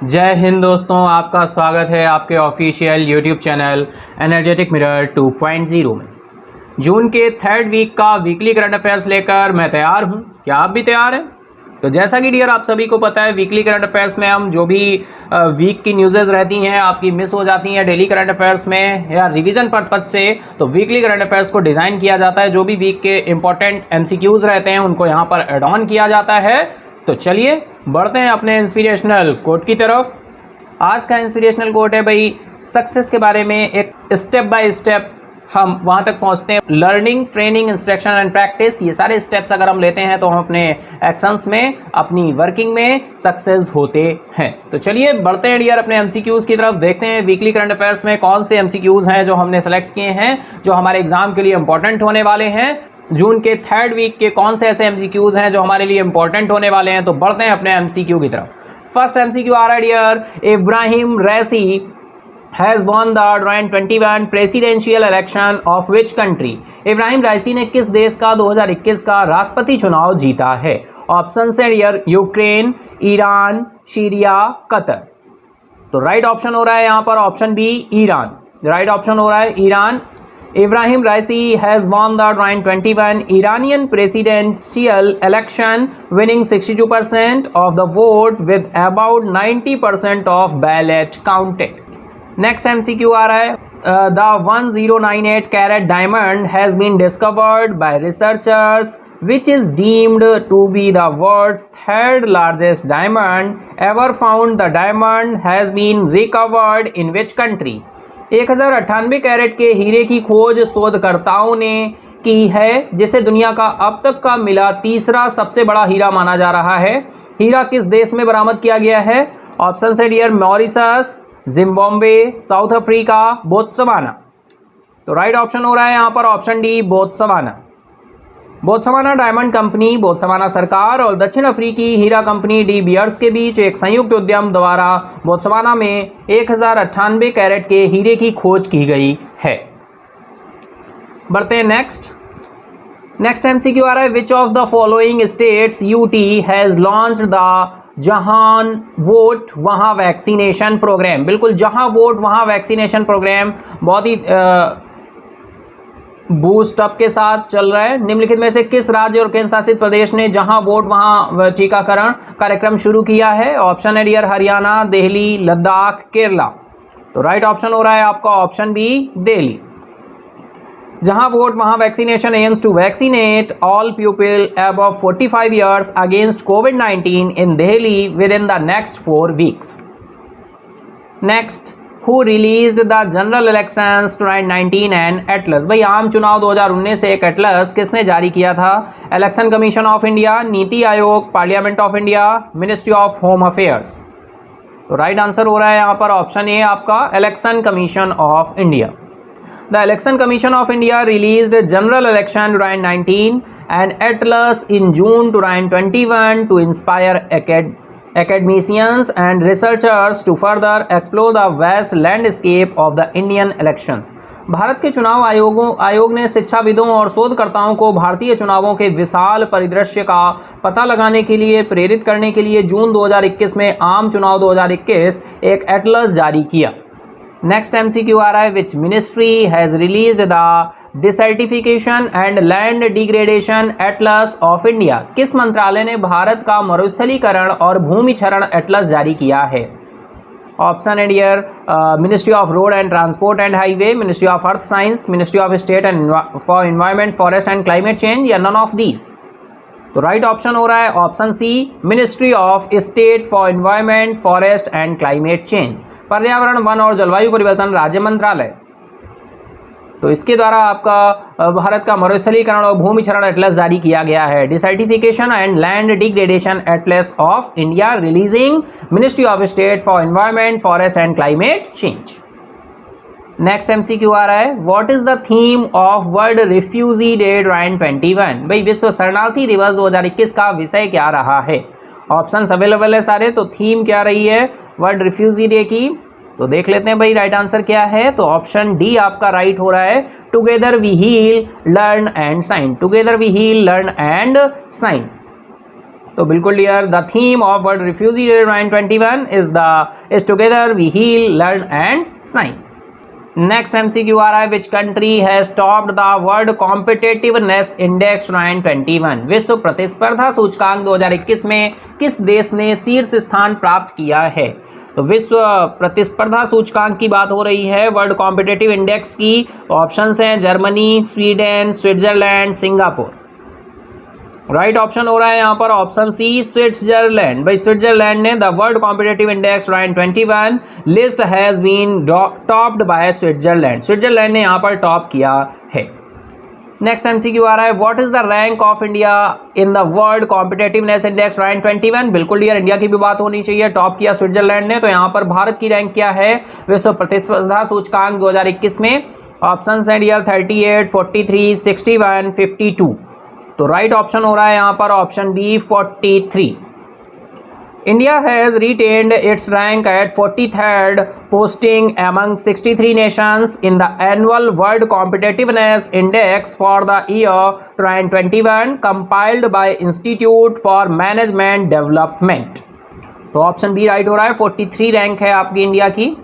जय हिंद दोस्तों, आपका स्वागत है आपके official YouTube channel energetic mirror 2.0 में। जून के थर्ड वीक का वीकली करंट अफेयर्स लेकर मैं तैयार हूं। क्या आप भी तैयार हैं? तो जैसा कि डियर आप सभी को पता है, वीकली करंट अफेयर्स में हम जो भी वीक की न्यूज़ेस रहती हैं आपकी मिस हो जाती हैं डेली करंट अफेयर्स में या रिवीजन पर्पज से, तो वीकली करंट अफेयर्स को डिज़ाइन किया जाता है। जो भी वीक के इंपॉर्टेंट एमसीक्यूज़ रहते हैं उनको यहाँ पर एड ऑन किया जाता है। तो चलिए बढ़ते हैं अपने इंस्पिरेशनल कोट की तरफ। आज का इंस्पिरेशनल कोट है भाई, सक्सेस के बारे में एक स्टेप बाय स्टेप हम वहाँ तक पहुँचते हैं। Learning, training, instruction and practice, ये सारे स्टेप्स अगर हम लेते हैं तो हम अपने एक्शंस में, अपनी वर्किंग में सक्सेस होते हैं। तो चलिए बढ़ते हैं डियर अपने एमसीक्यूज़ की तरफ। देखते हैं वीकली करंट अफेयर्स में कौन से एमसीक्यूज़ हैं जो हमने सेलेक्ट किए हैं, जो हमारे एग्जाम के लिए इंपॉर्टेंट होने वाले हैं। जून के थर्ड वीक के कौन से ऐसे एमसीक्यूज़ हैं जो हमारे लिए इंपॉर्टेंट होने वाले हैं। तो बढ़ते हैं अपने एमसीक्यू की तरफ। फर्स्ट एमसीक्यू आ रहा है dear, Ibrahim Raisi has won the 2021 presidential election of which country. Ibrahim Raisi ने किस देश का 2021 का राष्ट्रपति चुनाव जीता है। ऑप्शन है dear, Ukraine, Iran, Syria, Qatar. तो राइट ऑप्शन हो रहा है यहाँ पर option B, Iran. Right option हो रहा है Iran. Ibrahim Raisi has won the 2021 Iranian presidential election, winning 62% of the vote with about 90% of ballot counted. Next MCQ आ रहा है, the 1098 carat diamond has been discovered by researchers, which is deemed to be the world's third largest diamond ever found. The diamond has been recovered in which country? 1098 carat के हीरे की खोज शोधकर्ताओं ने की है, जिसे दुनिया का अब तक का मिला तीसरा सबसे बड़ा हीरा माना जा रहा है। हीरा किस देश में बरामद किया गया है? ऑप्शन है dear, Mauritius, Zimbabwe, South Africa, Botswana. तो राइट ऑप्शन हो रहा है यहाँ पर option D, Botswana. Botswana diamond company, Botswana सरकार और दक्षिण अफ्रीकी हीरा कंपनी डी बियर्स के बीच एक संयुक्त उद्यम द्वारा बोत्सवाना में 1098 कैरेट के हीरे की खोज की गई है। बढ़ते हैं नेक्स्ट एमसीक्यू आ रहा है, which of the following states UT has launched the जहां वोट वहां वैक्सीनेशन प्रोग्राम। बिल्कुल, जहां वोट वहां वैक्सीनेशन प्रोग्राम बहुत ही बूस्ट अप के साथ चल रहा है। निम्नलिखित में से किस राज्य और केंद्र शासित प्रदेश ने जहां वोट वहां टीकाकरण कार्यक्रम शुरू किया है? ऑप्शन है डियर, हरियाणा, दिल्ली, लद्दाख, केरला। तो राइट ऑप्शन हो रहा है आपका ऑप्शन बी, दिल्ली। जहां वोट वहां vaccination aims to vaccinate all people above 45 years against कोविड-19 in Delhi within the next 4 weeks। Next, Who released the general elections 2019 and atlas? भाई, आम चुनाव 2019 से एक एटलस किसने जारी किया था? Election commission of India, NITI Aayog, parliament of India, ministry of home affairs. तो राइट आंसर हो रहा है यहाँ पर ऑप्शन ए आपका, election commission of India. The election commission of India released general election 2019 and atlas in June 2021 to inspire academicians and researchers to further explore the vast landscape of the Indian elections। Bharat के चुनाव आयोग ने शिक्षाविदों और शोधकर्ताओं को भारतीय चुनावों के विशाल परिदृश्य का पता लगाने के लिए प्रेरित करने के लिए जून 2021 में आम चुनाव 2021 एक एटलस जारी किया। नेक्स्ट एमसीक्यू आ रहा है, which ministry has released the desertification and land degradation atlas of India. किस मंत्रालय ने भारत का मरुस्थलीकरण और भूमि क्षरण एटलस जारी किया है? ऑप्शन है dear, ministry of road and transport and highway, ministry of earth science, ministry of state and for environment, forest and climate change, या नन ऑफ दीज। तो राइट ऑप्शन हो रहा है option C, ministry of state for environment, forest and climate change, पर्यावरण, वन और जलवायु परिवर्तन राज्य मंत्रालय। तो इसके द्वारा आपका भारत का मरुस्थलीकरण और भूमि क्षरण एटलस जारी किया गया है। Desertification and land degradation atlas of India releasing ministry of state for environment, forest and climate change. Next MCQ आ रहा है, what is the theme of world refugee day 2021? भाई, विश्व शरणार्थी दिवस 2021 का विषय क्या रहा है? ऑप्शंस अवेलेबल है सारे, तो थीम क्या रही है वर्ल्ड रिफ्यूजी डे की? तो देख लेते हैं भाई राइट आंसर क्या है। तो ऑप्शन डी आपका राइट हो रहा है, together we heal, learn and shine. Together we heal, learn and shine. तो बिल्कुल dear, the theme of world refugee day 2021 is together we heal, learn and shine. Next MCQ आ रहा है, which country has topped the world competitiveness index 2021। विश्व प्रतिस्पर्धा सूचकांक 2021 में किस देश ने शीर्ष स्थान प्राप्त किया है? तो विश्व प्रतिस्पर्धा सूचकांक की बात हो रही है, वर्ल्ड कॉम्पिटिटिव इंडेक्स की। ऑप्शंस हैं Germany, Sweden, Switzerland, Singapore. Right option हो रहा है यहाँ पर ऑप्शन सी, स्विट्जरलैंड। भाई स्विट्जरलैंड ने the world competitive index 2021 list has been topped by Switzerland. Switzerland ने यहाँ पर टॉप किया है। नेक्स्ट एमसीक्यू आ रहा है, what is the rank of India in the world competitiveness index 2021। बिल्कुल डियर, इंडिया की भी बात होनी चाहिए। टॉप किया स्विट्जरलैंड ने, तो यहाँ पर भारत की रैंक क्या है विश्व प्रतिस्पर्धा सूचकांक 2021 में? ऑप्शन है डियर 38, 43, 61, 52। तो राइट ऑप्शन हो रहा है यहाँ पर option B 43। India has retained its rank at 43rd posting among 63 nations in the annual World Competitiveness Index for the year 2021 compiled by Institute for Management Development। तो option B right हो रहा है, 43 rank है आपकी India की।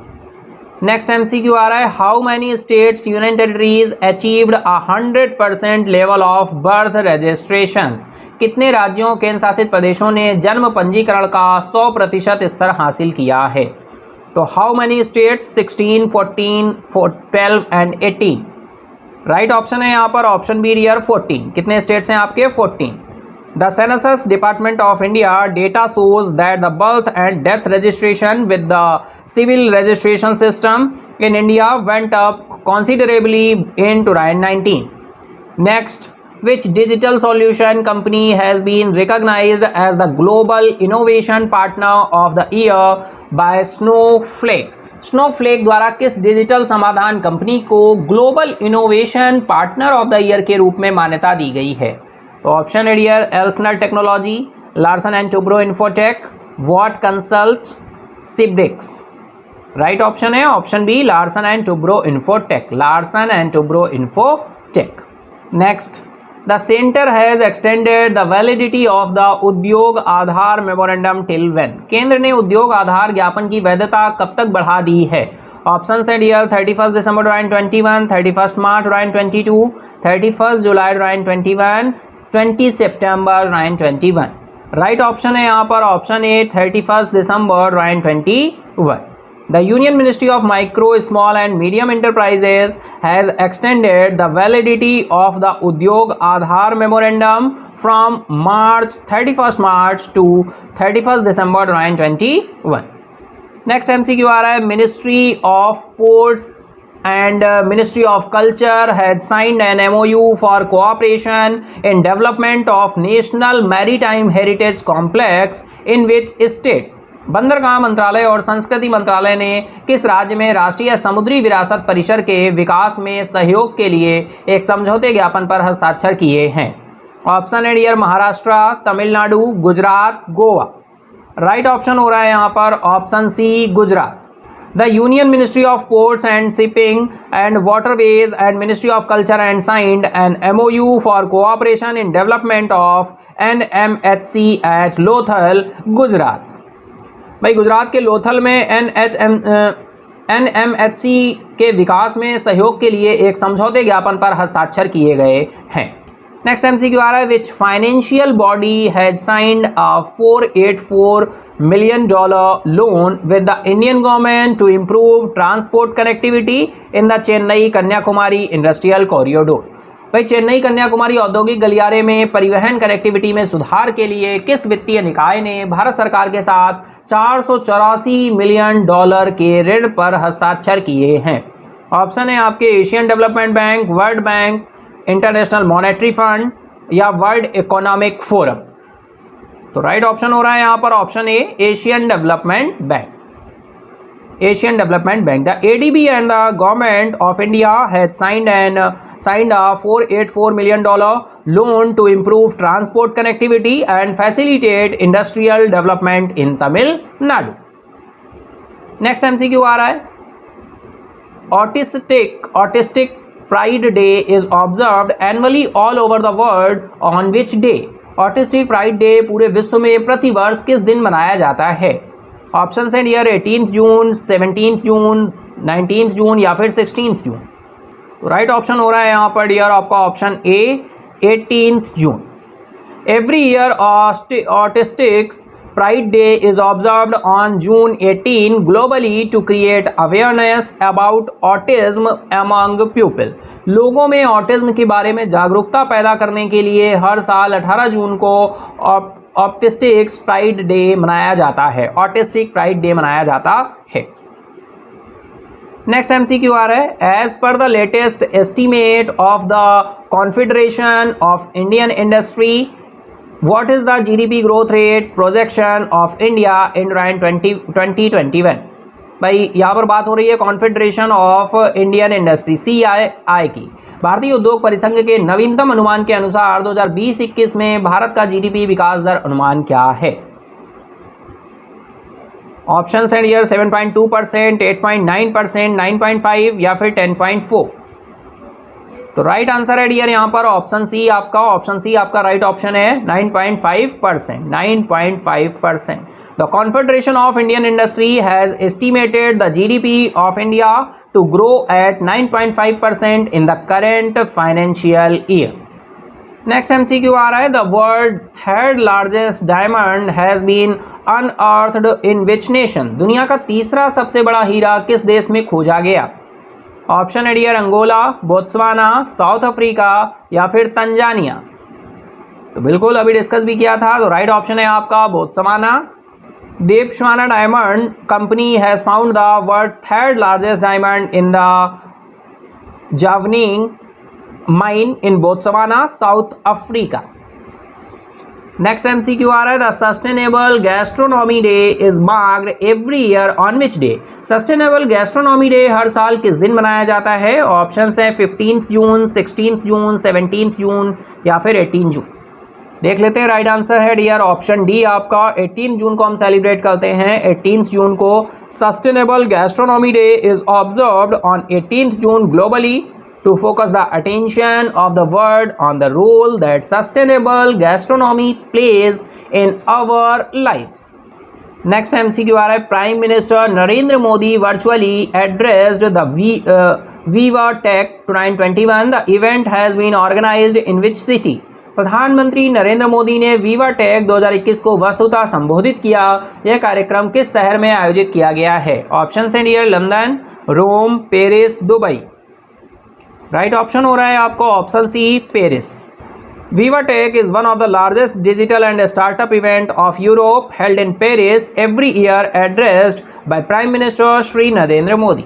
Next MCQ आ रहा है, how many states union territories achieved 100% level of birth registrations. कितने राज्यों केंद्र शासित प्रदेशों ने जन्म पंजीकरण का 100% स्तर हासिल किया है? तो how many states? 16, 14, 12 and 18। Right option है यहाँ पर ऑप्शन बी डियर 14। कितने स्टेट्स हैं आपके? 14। The Census Department of India data shows that the birth and death registration with the civil registration system in India went up considerably in 2019. Next, which digital solution company has been recognized as the Global Innovation Partner of the Year by Snowflake? Snowflake द्वारा किस digital समाधान company को global innovation partner of the year के रूप में मान्यता दी गई है? तो ऑप्शन है dear Elsner technology, Larsen and Toubro Infotech, Wat consult, सिब्रिक्स। राइट ऑप्शन है option B Larsen and Toubro Infotech, Larsen and Toubro Infotech. Next, the centre has extended the validity of the Udyog Aadhaar memorandum till when. केंद्र ने उद्योग आधार ज्ञापन की वैधता कब तक बढ़ा दी है? ऑप्शन है डियर 31 दिसंबर 2021, 31 मार्च 2022, 31 जुलाई 2021, 20 सितंबर 2021। राइट ऑप्शन है यहाँ पर option A 31 December 2021। The Union Ministry of Micro, Small and Medium Enterprises has extended the validity of the Udyog Aadhaar Memorandum from 31st March to 31st December 2021। Next MCQ आ रहा है, Ministry of Ports and Ministry of Culture had signed an MOU for cooperation in development of National Maritime Heritage Complex in which state? बंदरगाह मंत्रालय और संस्कृति मंत्रालय ने किस राज्य में राष्ट्रीय समुद्री विरासत परिसर के विकास में सहयोग के लिए एक समझौते ज्ञापन पर हस्ताक्षर किए हैं? ऑप्शन है dear Maharashtra, Tamil Nadu, Gujarat, Goa. Right option हो रहा है यहाँ पर option C Gujarat. The union ministry of ports and shipping and waterways and ministry of culture and signed an MOU for cooperation in development of NMHC at Lothal, Gujarat. भाई गुजरात के लोथल में NMHC के विकास में सहयोग के लिए एक समझौते ज्ञापन पर हस्ताक्षर किए गए हैं। नेक्स्ट MCQ आ रहा है, which financial body has signed a $484 million loan with the Indian government to improve transport connectivity in the Chennai Kanyakumari industrial corridor. भाई चेन्नई कन्याकुमारी औद्योगिक गलियारे में परिवहन कनेक्टिविटी में सुधार के लिए किस वित्तीय निकाय ने भारत सरकार के साथ $484 मिलियन के ऋण पर हस्ताक्षर किए हैं? ऑप्शन है आपके Asian development bank, world bank, international monetary fund या वर्ल्ड इकोनॉमिक फोरम। तो राइट ऑप्शन हो रहा है यहाँ पर option A Asian development bank. Asian Development Bank. The ADB and the Government of India had signed a $484 million loan to improve transport connectivity and facilitate industrial development in Tamil Nadu. Next MCQ आ रहा है, Autistic Pride Day is observed annually all over the world on which day? Autistic pride day पूरे विश्व में प्रतिवर्ष किस दिन मनाया जाता है? ऑप्शन है डियर 18 जून, 17 जून, 19 जून या फिर 16 जून। तो राइट ऑप्शन हो रहा है यहाँ पर डियर आपका option A 18 June. Every year autistic Pride Day is observed on June 18 globally to create awareness about autism among people. लोगों में ऑटिज्म के बारे में जागरूकता पैदा करने के लिए हर साल 18 जून को ऑटिस्टिक प्राइड डे मनाया जाता है। ऑटिस्टिक प्राइड डे मनाया जाता है। नेक्स्ट एमसीक्यू आ रहा है, as per the latest estimate of the confederation of Indian industry What is the GDP growth rate projection of India in 2021? भाई यहाँ पर बात हो रही है confederation of Indian industry CII की। भारतीय उद्योग परिसंघ के नवीनतम अनुमान के अनुसार 2020-21 में भारत का GDP विकास दर अनुमान क्या है? ऑप्शन है डियर 7.2%, 8.9%, 9.5 या फिर 10.4। तो राइट आंसर है डियर यहाँ पर ऑप्शन सी आपका राइट ऑप्शन है 9.5%। 9.5%। The confederation of Indian Industry has estimated the GDP of India to grow at 9.5% in the current financial year. Next MCQ आ रहा है, the world third largest diamond has been unearthed in which nation? दुनिया का तीसरा सबसे बड़ा हीरा किस देश में खोजा गया? ऑप्शन है dear Angola, Botswana, South Africa या फिर तंजानिया। तो बिल्कुल अभी डिस्कस भी किया था, तो राइट ऑप्शन है आपका Botswana. Debswana diamond company has found the world third largest diamond in the Jwaneng mine in Botswana, South Africa. Next MCQ आ रहा है, the sustainable gastronomy day is marked every year on which day? Sustainable gastronomy day हर साल किस दिन मनाया जाता है? ऑप्शन है 15 जून, 16 जून, 17 जून या फिर 18 जून। देख लेते हैं, राइट आंसर है डियर ऑप्शन डी आपका 18 जून को हम सेलिब्रेट करते हैं। 18 जून को sustainable gastronomy day is observed on 18 June globally to focus the attention of the world on the role that sustainable gastronomy plays in our lives. Next MCQ आ रहा है, prime minister Narendra Modi virtually addressed the Viva Tech 2021. The event has been organized in which city? प्रधानमंत्री नरेंद्र मोदी ने Viva take 2021 को वस्तुतः संबोधित किया। यह कार्यक्रम किस शहर में आयोजित किया गया है? ऑप्शन है dear London, Rome, Paris, Dubai. Right option हो रहा है आपको option C Paris. Viva Tech is one of the largest digital and startup event of Europe held in Paris every year, addressed by prime minister Shri Narendra Modi.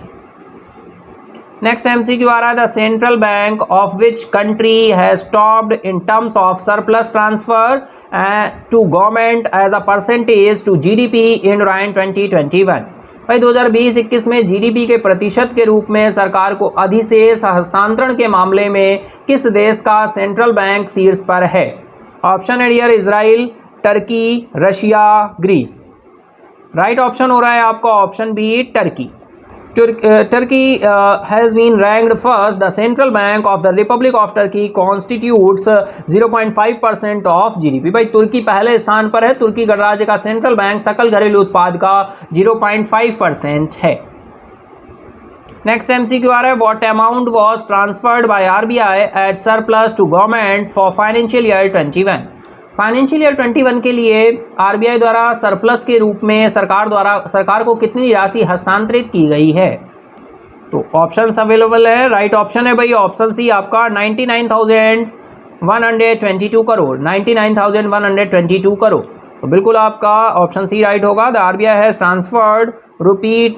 Next MCQ आ रहा है, the central bank of which country has stopped in terms of surplus transfer to government as a percentage to GDP in 2021? भाई 2020-21 में GDP के प्रतिशत के रूप में सरकार को अधिशेष हस्तांतरण के मामले में किस देश का सेंट्रल बैंक शीर्ष पर है? ऑप्शन है dear Israel, Turkey, Russia, Greece. Right option हो रहा है आपका option B Turkey. Turkey has been ranked first. The Central Bank of the Republic of Turkey constitutes 0.5% of GDP. भाई तुर्की पहले स्थान पर है। तुर्की गणराज्य का सेंट्रल बैंक सकल घरेलू उत्पाद का 0.5% है। नेक्स्ट एमसीक्यू आ रहा है, what amount was transferred by RBI as surplus to government for financial year 21? Financial year 21 के लिए आरबीआई द्वारा सरप्लस के रूप में सरकार को कितनी राशि हस्तांतरित की गई है? तो ऑप्शंस अवेलेबल है। राइट ऑप्शन है भाई ऑप्शन सी आपका 99,122 करोड़। 99,122 करोड़। तो बिल्कुल आपका ऑप्शन सी राइट होगा। The RBI has transferred rupee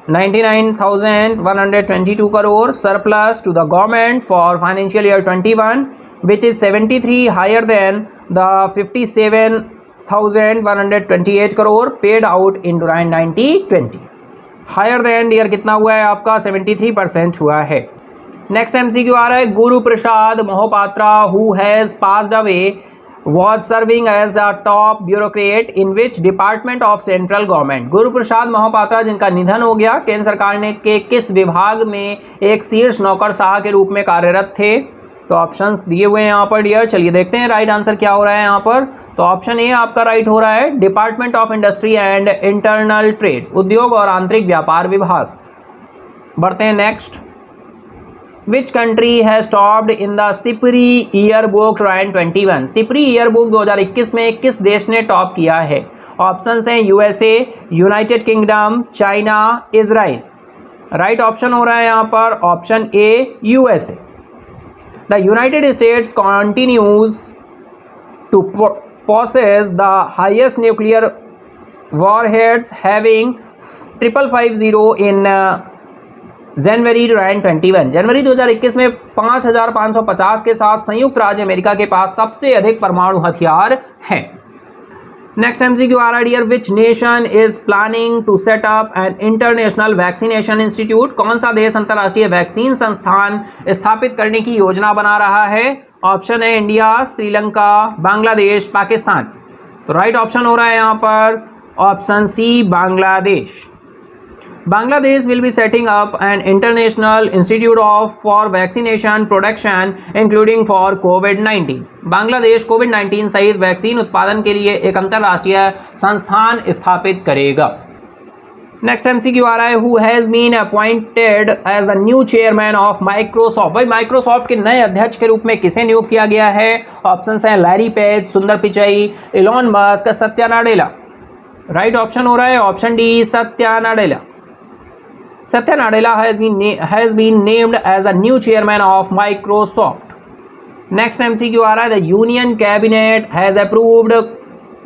99,122 crore surplus to the government for financial year 21, which is 73 higher than the 57,128 crore paid out in 2020. Higher than dear कितना हुआ है आपका 73% हुआ है। नेक्स्ट एमसीक्यू आ रहा है, Guru Prasad Mohapatra who has passed away was serving as a top bureaucrat in which department of central government? गुरु प्रसाद मोहपात्रा जिनका निधन हो गया, केंद्र सरकार ने के किस विभाग में एक शीर्ष नौकरशाह के रूप में कार्यरत थे? तो ऑप्शंस दिए हुए हैं यहाँ पर डियर। चलिए देखते हैं राइट आंसर क्या हो रहा है यहाँ पर। तो ऑप्शन ए आपका राइट हो रहा है, department of industry and internal trade, उद्योग और आंतरिक व्यापार विभाग। बढ़ते हैं next. Which country has topped in the SIPRI year book 2021? Sipri year book 2021 में किस देश ने टॉप किया है? ऑप्शंस हैं USA, United Kingdom, China, Israel. Right option हो रहा है यहाँ पर option A, USA. The United States continues to possess the highest nuclear warheads, having 5550 in January 2021। जनवरी 2021 में 5550 के साथ संयुक्त राज्य अमेरिका के पास सबसे अधिक परमाणु हथियार हैं। नेक्स्ट एमसीक्यू आ रहा है dear, which nation is planning to set up an international vaccination institute? कौन सा देश अंतर्राष्ट्रीय वैक्सीन संस्थान स्थापित करने की योजना बना रहा है? ऑप्शन है इंडिया, श्रीलंका, बांग्लादेश, पाकिस्तान। तो राइट ऑप्शन हो रहा है यहाँ पर option C, Bangladesh. Bangladesh will be setting up an international institute for vaccination production including for COVID-19। Bangladesh COVID सहित वैक्सीन उत्पादन के लिए एक अंतर्राष्ट्रीय संस्थान स्थापित करेगा। नेक्स्ट एमसीक्यू आ रहा है, who has been appointed as the new chairman of Microsoft? भाई माइक्रोसॉफ्ट के नए अध्यक्ष के रूप में किसे नियुक्त किया गया है? ऑप्शंस हैं लैरी पेज, सुंदर Pichai, Elon Musk, Satya Nadella. Right option हो रहा है option D, Satya Nadella. Satya Nadella has been named as the new chairman of Microsoft। Next MCQ आ रहा है, the Union Cabinet has approved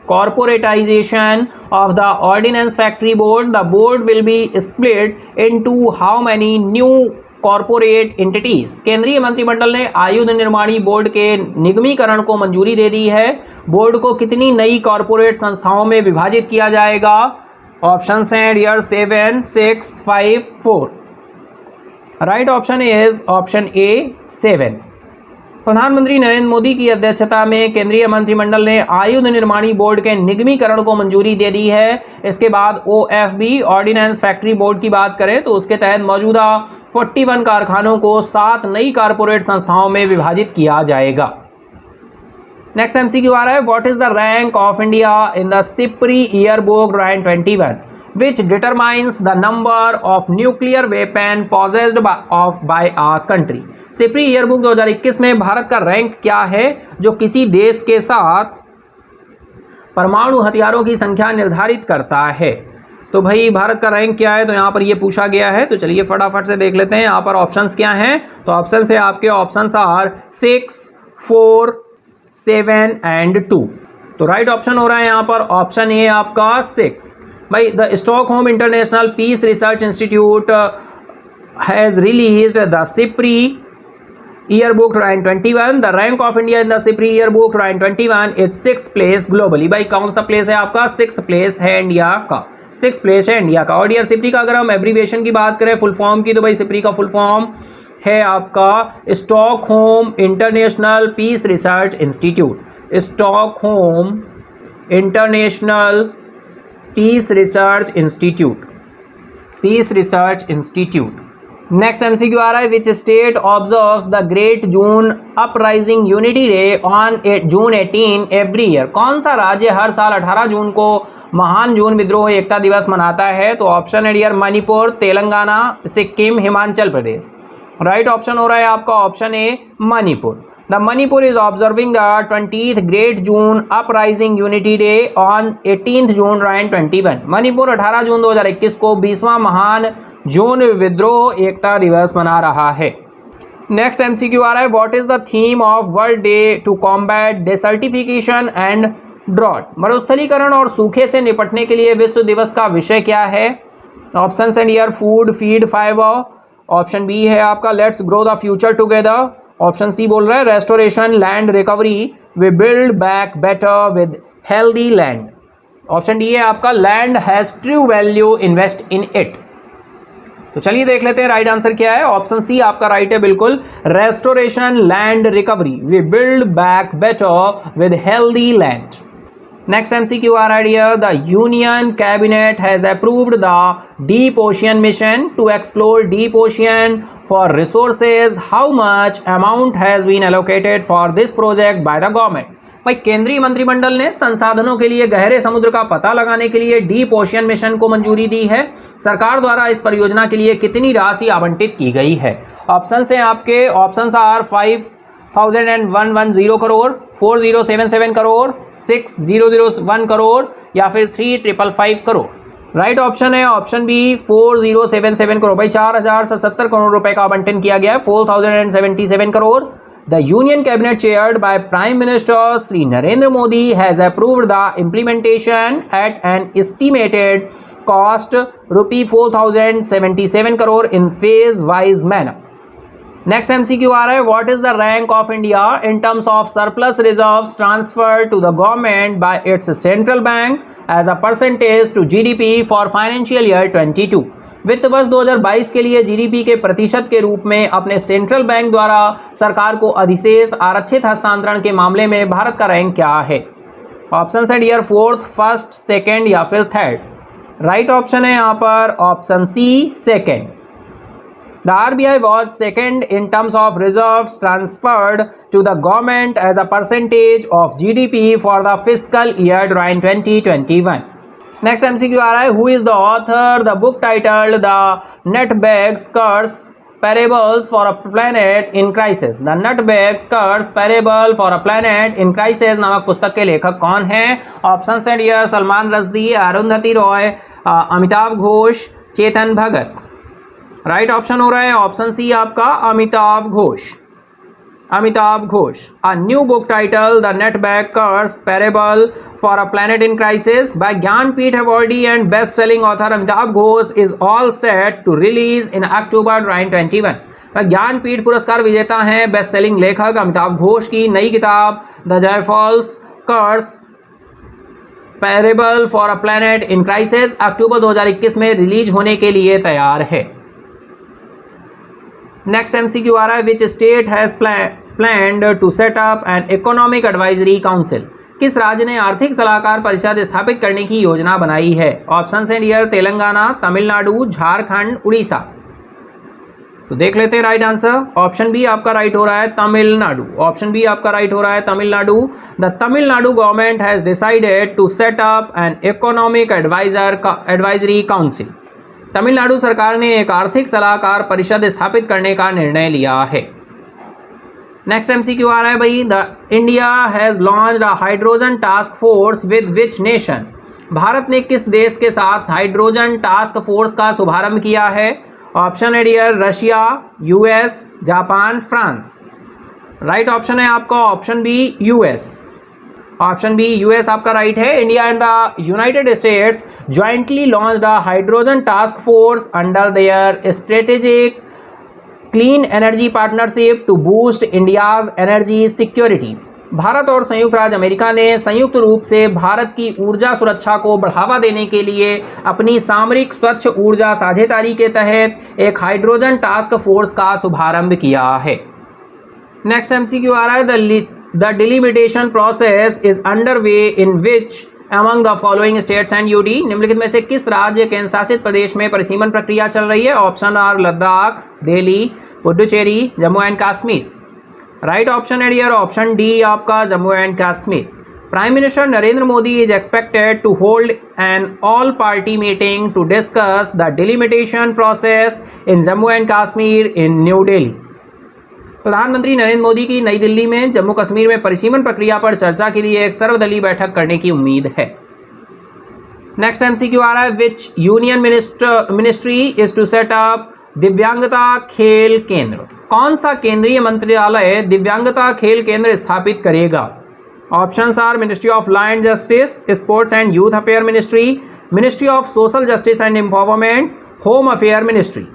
corporatization of the Ordnance Factory Board। The board will be split into how many new corporate entities? केंद्रीय मंत्रिमंडल ने आयुध निर्माणी board के निगमीकरण को मंजूरी दे दी है। बोर्ड को कितनी नई कॉरपोरेट संस्थाओं में विभाजित किया जाएगा? ऑप्शंस हैं dear 7, 6, 5, 4। Right option is option A, 7। प्रधानमंत्री नरेंद्र मोदी की अध्यक्षता में केंद्रीय मंत्रिमंडल ने आयुध निर्माणी बोर्ड के निगमीकरण को मंजूरी दे दी है। इसके बाद OFB ऑर्डिनेंस फैक्ट्री बोर्ड की बात करें तो उसके तहत मौजूदा 41 कारखानों को 7 नई कारपोरेट संस्थाओं में विभाजित किया जाएगा। नेक्स्ट एमसीक्यू आ रहा है, what is the rank of India in the SIPRI year book 2021 which determines the number of nuclear weapon possessed by a country? SIPRI year book 2021 में भारत का रैंक क्या है जो किसी देश के साथ परमाणु हथियारों की संख्या निर्धारित करता है? तो भाई भारत का रैंक क्या है, तो यहाँ पर ये पूछा गया है। तो चलिए फटाफट से देख लेते हैं यहाँ पर ऑप्शंस क्या हैं। तो ऑप्शंस है आपके, ऑप्शंस आर 6, 4, 7 एंड 2। तो राइट ऑप्शन हो रहा है यहाँ पर ऑप्शन ए आपका 6। भाई the Stockholm international Peace Research institute has released the SIPRI year book 2021। The rank of India in the SIPRI year book 2021 is 6th place globally. भाई कौन सा प्लेस है आपका? 6th प्लेस है इंडिया का, 6th place है India का। और डियर सिपरी का अगर हम एब्रीविएशन की बात करें फुल फॉर्म की, तो भाई सिपरी का फुल फॉर्म है आपका Stockholm international Peace Research Institute. Stockholm international Peace Research Institute, Peace research Institute. Next MCQ आ रहा है, which state observes the great June uprising unity day on June 18 every year? कौन सा राज्य हर साल 18 जून को महान जून विद्रोह एकता दिवस मनाता है? तो ऑप्शन है dear Manipur, Telangana, Sikkim, Himachal Pradesh. Right option हो रहा है आपका option A, Manipur. The Manipur is observing the 20th great June uprising unity day on 18th जून 2021। मणिपुर 18 जून 2021 को 20वां महान जून विद्रोह एकता दिवस मना रहा है। नेक्स्ट एमसीक्यू आ रहा है, what is the theme of world day to combat desertification and drought? मरुस्थलीकरण और सूखे से निपटने के लिए विश्व दिवस का विषय क्या है? Option and year food, feed, fibre. Option B है आपका let's grow the future together. Option C बोल रहा है restoration, land recovery, we build back better with healthy land. Option D है आपका land has true value, invest in it. तो चलिए देख लेते हैं राइट आंसर क्या है। ऑप्शन सी आपका राइट है बिल्कुल, restoration, land recovery, we build back better with healthy land. Next MCQ are idea. The Union Cabinet has approved the Deep Ocean Mission to explore deep ocean for resources. How much amount has been allocated for this project by the government? भाई केंद्रीय मंत्रिमंडल ने संसाधनों के लिए गहरे समुद्र का पता लगाने के लिए डीप ओशियन मिशन को मंजूरी दी है। सरकार द्वारा इस परियोजना के लिए कितनी राशि आवंटित की गई है? ऑप्शंस हैं आपके, ऑप्शंस आर 5,110 करोड़, 4,077 करोड़, 6,001 करोड़ या फिर 3,555 करोड़। राइट ऑप्शन है ऑप्शन बी 4,077 करोड़। भाई 4,077 करोड़ रुपए का आवंटन किया गया है, 4,077 crore. The Union Cabinet chaired by Prime Minister Sri Narendra Modi has approved the implementation at an estimated cost rupee 4,077 crore in phase-wise manner. Next MCQ आ रहा है, what is the rank of India in terms of surplus reserves transferred to the government by its central bank as a percentage to GDP for financial year 22? वित्त वर्ष 2022 के लिए GDP के प्रतिशत के रूप में अपने सेंट्रल बैंक द्वारा सरकार को अधिशेष आरक्षित हस्तांतरण के मामले में भारत का रैंक क्या है? ऑप्शन है डियर फोर्थ, फर्स्ट, सेकंड या फिर थर्ड। राइट ऑप्शन है यहाँ पर option C, second. The RBI was second in terms of reserves transferred to the government as a percentage of GDP for the fiscal year 2021. Next MCQ आ रहा है, who is the author the book titled the Nutmeg's Curse Parables for a Planet in Crisis? The Nutmeg's Curse Parable for a Planet in Crisis नामक पुस्तक के लेखक कौन हैं? Option है dear Salman Rushdie, Arundhati Roy, Amitav Ghosh, Chetan Bhagat. Right option हो रहा है ऑप्शन सी आपका Amitabh Ghosh. Amitabh Ghosh. A new book titled The Nutbag Curse Parable for a Planet in Crisis by Gyanpith Awardee and best-selling author Amitabh Ghosh is all set to release in October 2021. Jnanpith पुरस्कार विजेता हैं best selling लेखक अमिताभ घोष की नई किताब the जयफॉल्स Curse Parable for a Planet in Crisis अक्टूबर 2021 में रिलीज होने के लिए तैयार है। नेक्स्ट MCQ आ रहा है, which state has planned to set up an economic advisory council? किस राज्य ने आर्थिक सलाहकार परिषद स्थापित करने की योजना बनाई है? ऑप्शन है डियर तेलंगाना, तमिलनाडु, झारखंड, उड़ीसा। तो देख लेते हैं राइट आंसर। ऑप्शन बी आपका राइट हो रहा है तमिलनाडु। ऑप्शन बी आपका राइट हो रहा है Tamil Nadu. The Tamil Nadu government has decided to set up an economic advisory council. Tamil Nadu सरकार ने एक आर्थिक सलाहकार परिषद स्थापित करने का निर्णय लिया है। नेक्स्ट MCQ आ रहा है भाई, the India has launched a hydrogen task force with which nation? Bharat ने किस देश के साथ हाइड्रोजन टास्क फोर्स का शुभारंभ किया है? ऑप्शन है dear Russia, US, Japan, France. Right option है आपका option B US. Option B US आपका राइट है। India and the United States jointly launched a hydrogen task force under their strategic clean energy partnership to boost India's energy security. Bharat और संयुक्त राज्य America ने संयुक्त रूप से भारत की ऊर्जा सुरक्षा को बढ़ावा देने के लिए अपनी सामरिक स्वच्छ ऊर्जा साझेदारी के तहत एक हाइड्रोजन टास्क फोर्स का शुभारंभ किया है। नेक्स्ट MCQ आ रहा है, the delimitation process is under way in which among the following states and UT? निम्नलिखित में से किस राज्य केंद्र शासित प्रदेश में परिसीमन प्रक्रिया चल रही है? Option are Ladakh, Delhi, Puducherry, Jammu and Kashmir. Right option है डियर ऑप्शन डी आपका Jammu and Kashmir. Prime minister Narendra Modi is expected to hold an all party meeting to discuss the delimitation process in Jammu and Kashmir in New Delhi. प्रधानमंत्री नरेंद्र मोदी की नई दिल्ली में जम्मू कश्मीर में परिसीमन प्रक्रिया पर चर्चा के लिए एक सर्वदलीय बैठक करने की उम्मीद है। नेक्स्ट MCQ आ रहा है, which union ministry is to set up दिव्यांगता खेल केंद्र? कौन सा केंद्रीय मंत्रालय दिव्यांगता खेल केंद्र स्थापित करेगा? Options are ministry of law and justice, sports and youth affair ministry, ministry of social justice and empowerment, home affair ministry.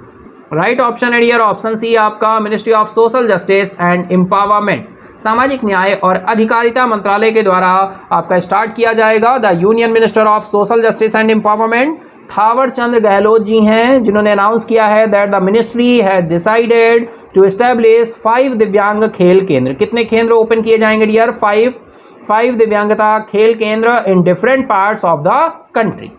Right option है डियर ऑप्शन सी आपका ministry of social justice and empowerment. सामाजिक न्याय और अधिकारिता मंत्रालय के द्वारा आपका स्टार्ट किया जाएगा। The union minister of social justice and empowerment Thawar Chand Gehlot ji हैं, जिन्होंने अनाउंस किया है that the ministry has decided to establish 5 दिव्यांग खेल केंद्र। कितने केंद्र ओपन किए जाएंगे डियर? 5 5 दिव्यांगता खेल केंद्र in different parts of the country.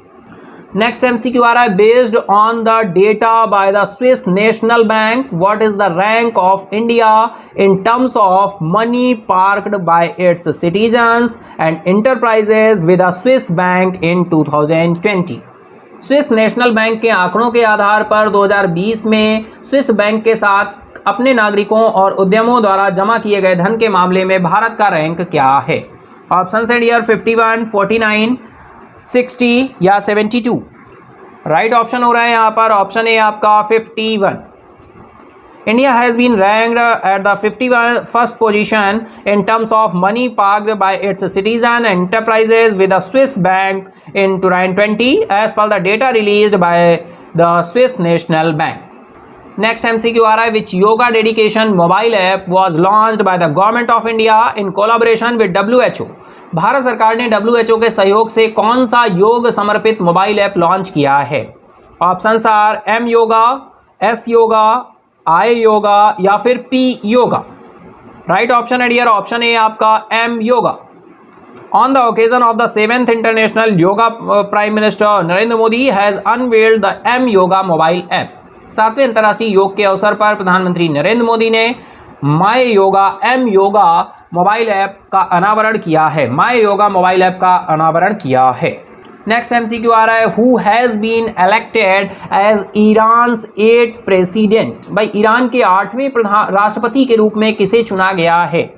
Next MCQ आ रहा है, based on the data by the Swiss National Bank, what is the rank of India in terms of money parked by its citizens and enterprises with a Swiss bank in 2020। Swiss National Bank के आंकड़ों के आधार पर 2020 में Swiss bank के साथ अपने नागरिकों और उद्यमों द्वारा जमा किए गए धन के मामले में भारत का रैंक क्या है? ऑप्शन है डियर 51, 49, 60 या 72। राइट ऑप्शन हो रहा है यहाँ पर ऑप्शन ए आपका 51। India has been ranked at the 51st position in terms of money parked by its citizens and enterprises with the Swiss bank in 2020 as per the data released by the Swiss National Bank. Next MCQ आ रहा है, which yoga dedication mobile app was launched by the government of India in collaboration with WHO. Bharat सरकार ने WHO के सहयोग से कौन सा योग समर्पित मोबाइल ऐप लॉन्च किया है? Options are M yoga, S yoga, I yoga या फिर पी योगा। राइट ऑप्शन है डियर ऑप्शन ए आपका M yoga. On the occasion of the 7th International Yoga, prime minister Narendra Modi has unveiled the M yoga mobile app. 7वें अंतर्राष्ट्रीय योग के अवसर पर प्रधानमंत्री नरेंद्र मोदी ने my yoga M yoga mobile app का अनावरण किया है। माय योगा मोबाइल ऐप का अनावरण किया है। नेक्स्ट एमसीक्यू आ रहा है, who has been elected as Iran's 8th president. भाई ईरान के 8वें राष्ट्रपति के रूप में किसे चुना गया है?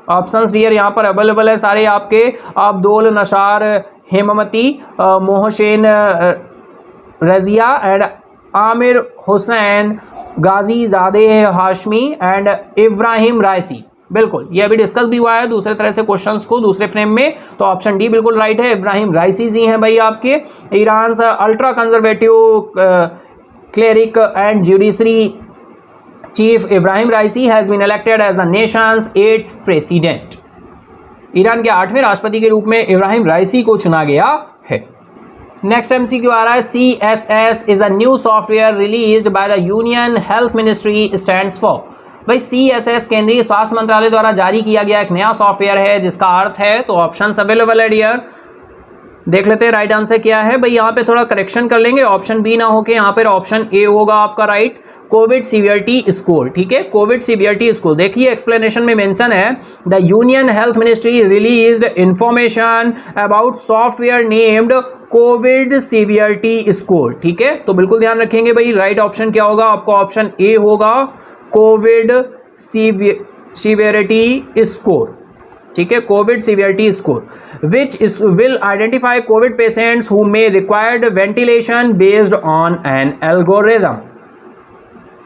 ऑप्शंस डियर यहाँ पर अवेलेबल है सारे आपके, Abdul Nasser Hemmati, Mohsen Rezaei and Amir Hossein Ghazizadeh Hashemi and Ebrahim Raisi. बिल्कुल, ये अभी डिस्कस भी हुआ है दूसरे तरह से क्वेश्चंस को दूसरे फ्रेम में, तो ऑप्शन डी बिल्कुल राइट है। इब्राहिम राइसी जी हैं भाई आपके। Iran ultra conservative cleric and judiciary chief Ibrahim Raisi has been elected as the nation's 8th president. Iran के 8वें राष्ट्रपति के रूप में इब्राहिम राइसी को चुना गया है। नेक्स्ट एमसीक्यू आ रहा है, CSS is a new software released by the union health ministry stands for. भाई CSS केंद्रीय स्वास्थ्य मंत्रालय द्वारा जारी किया गया एक नया सॉफ्टवेयर है जिसका अर्थ है, तो ऑप्शन अवेलेबल है डियर, देख लेते हैं राइट आंसर क्या है। भाई यहाँ पे थोड़ा करेक्शन कर लेंगे, ऑप्शन बी ना होके यहाँ पर ऑप्शन ए होगा आपका राइट, कोविड सीवियरिटी स्कोर। ठीक है, कोविड सीवियरिटी स्कोर। देखिए एक्सप्लेनेशन में मेंशन है, the union health ministry released information about software named Covid severity score. ठीक है, तो बिल्कुल ध्यान रखेंगे भाई, राइट ऑप्शन क्या होगा आपका, ऑप्शन ए होगा कोविड सीवियरिटी स्कोर। ठीक है, COVID severity score which will identify COVID patients who may required ventilation based on an algorithm.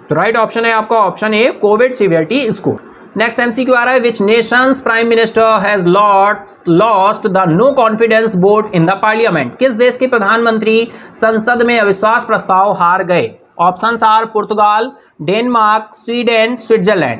तो राइट ऑप्शन है आपका option A COVID severity score. Next MCQ आ रहा है, which nation's prime minister has lost the no confidence vote in the parliament. किस देश के प्रधानमंत्री संसद में अविश्वास प्रस्ताव हार गए? Options are Portugal, Denmark, Sweden, Switzerland.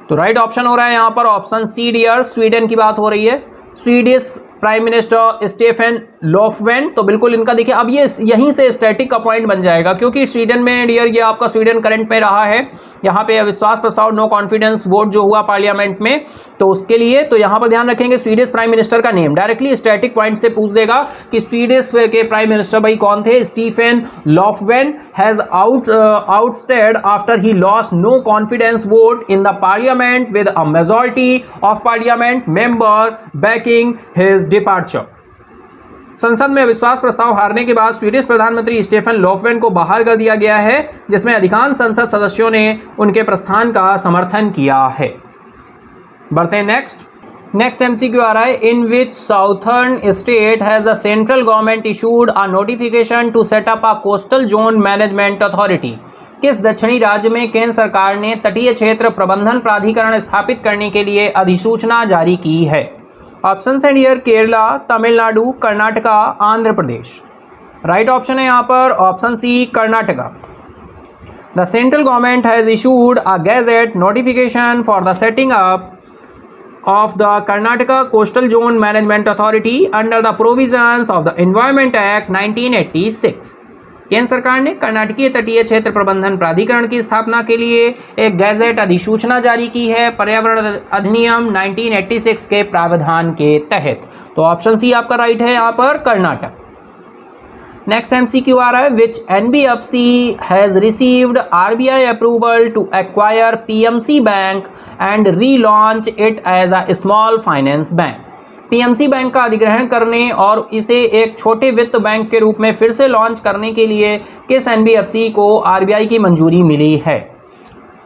तो राइट ऑप्शन हो रहा है यहाँ पर ऑप्शन सी डियर, स्वीडन की बात हो रही है। Swedish prime minister Stefan Lofven, तो बिल्कुल इनका देखिए अब ये यहीं से स्टैटिक का पॉइंट बन जाएगा क्योंकि स्वीडन में डियर ये आपका स्वीडन करंट में रहा है। यहाँ पे अविश्वास प्रस्ताव नो कॉन्फिडेंस वोट जो हुआ पार्लियामेंट में, तो उसके लिए तो यहाँ पर ध्यान रखेंगे स्वीडिश प्राइम मिनिस्टर का नेम, डायरेक्टली स्टैटिक पॉइंट से पूछ देगा कि स्वीडिश के प्राइम मिनिस्टर भाई कौन थे? Stephen Lofven has ousted after he lost no confidence vote in the parliament with a majority of parliament member backing his departure. संसद में विश्वास प्रस्ताव हारने के बाद स्वीडिश प्रधानमंत्री स्टेफन लोफवेन को बाहर कर दिया गया है, जिसमें अधिकांश संसद सदस्यों ने उनके प्रस्थान का समर्थन किया है। बढ़ते हैं नेक्स्ट एमसीक्यू आ रहा है, in which southern state has the central government issued a notification to set up a coastal zone management authority. किस दक्षिणी राज्य में केंद्र सरकार ने तटीय क्षेत्र प्रबंधन प्राधिकरण स्थापित करने के लिए अधिसूचना जारी की है? ऑप्शन है dear Kerala, Tamil Nadu, Karnataka, Andhra Pradesh. Right option है यहाँ पर option C Karnataka. The central government has issued a gazette notification for the setting up of the Karnataka Coastal Zone Management Authority under the provisions of the Environment Act 1986. केंद्र सरकार ने कर्नाटकीय तटीय क्षेत्र प्रबंधन प्राधिकरण की स्थापना के लिए एक गैजेट अधिसूचना जारी की है पर्यावरण अधिनियम 1986 के प्रावधान के तहत। तो ऑप्शन सी आपका राइट है यहाँ पर कर्नाटक। नेक्स्ट एमसीक्यू आ रहा है, which NBFC has received RBI approval to acquire PMC bank and relaunch it as a small finance bank. PMC bank का अधिग्रहण करने और इसे एक छोटे वित्त बैंक के रूप में फिर से लॉन्च करने के लिए किस एनबीएफसी को आरबीआई की मंजूरी मिली है?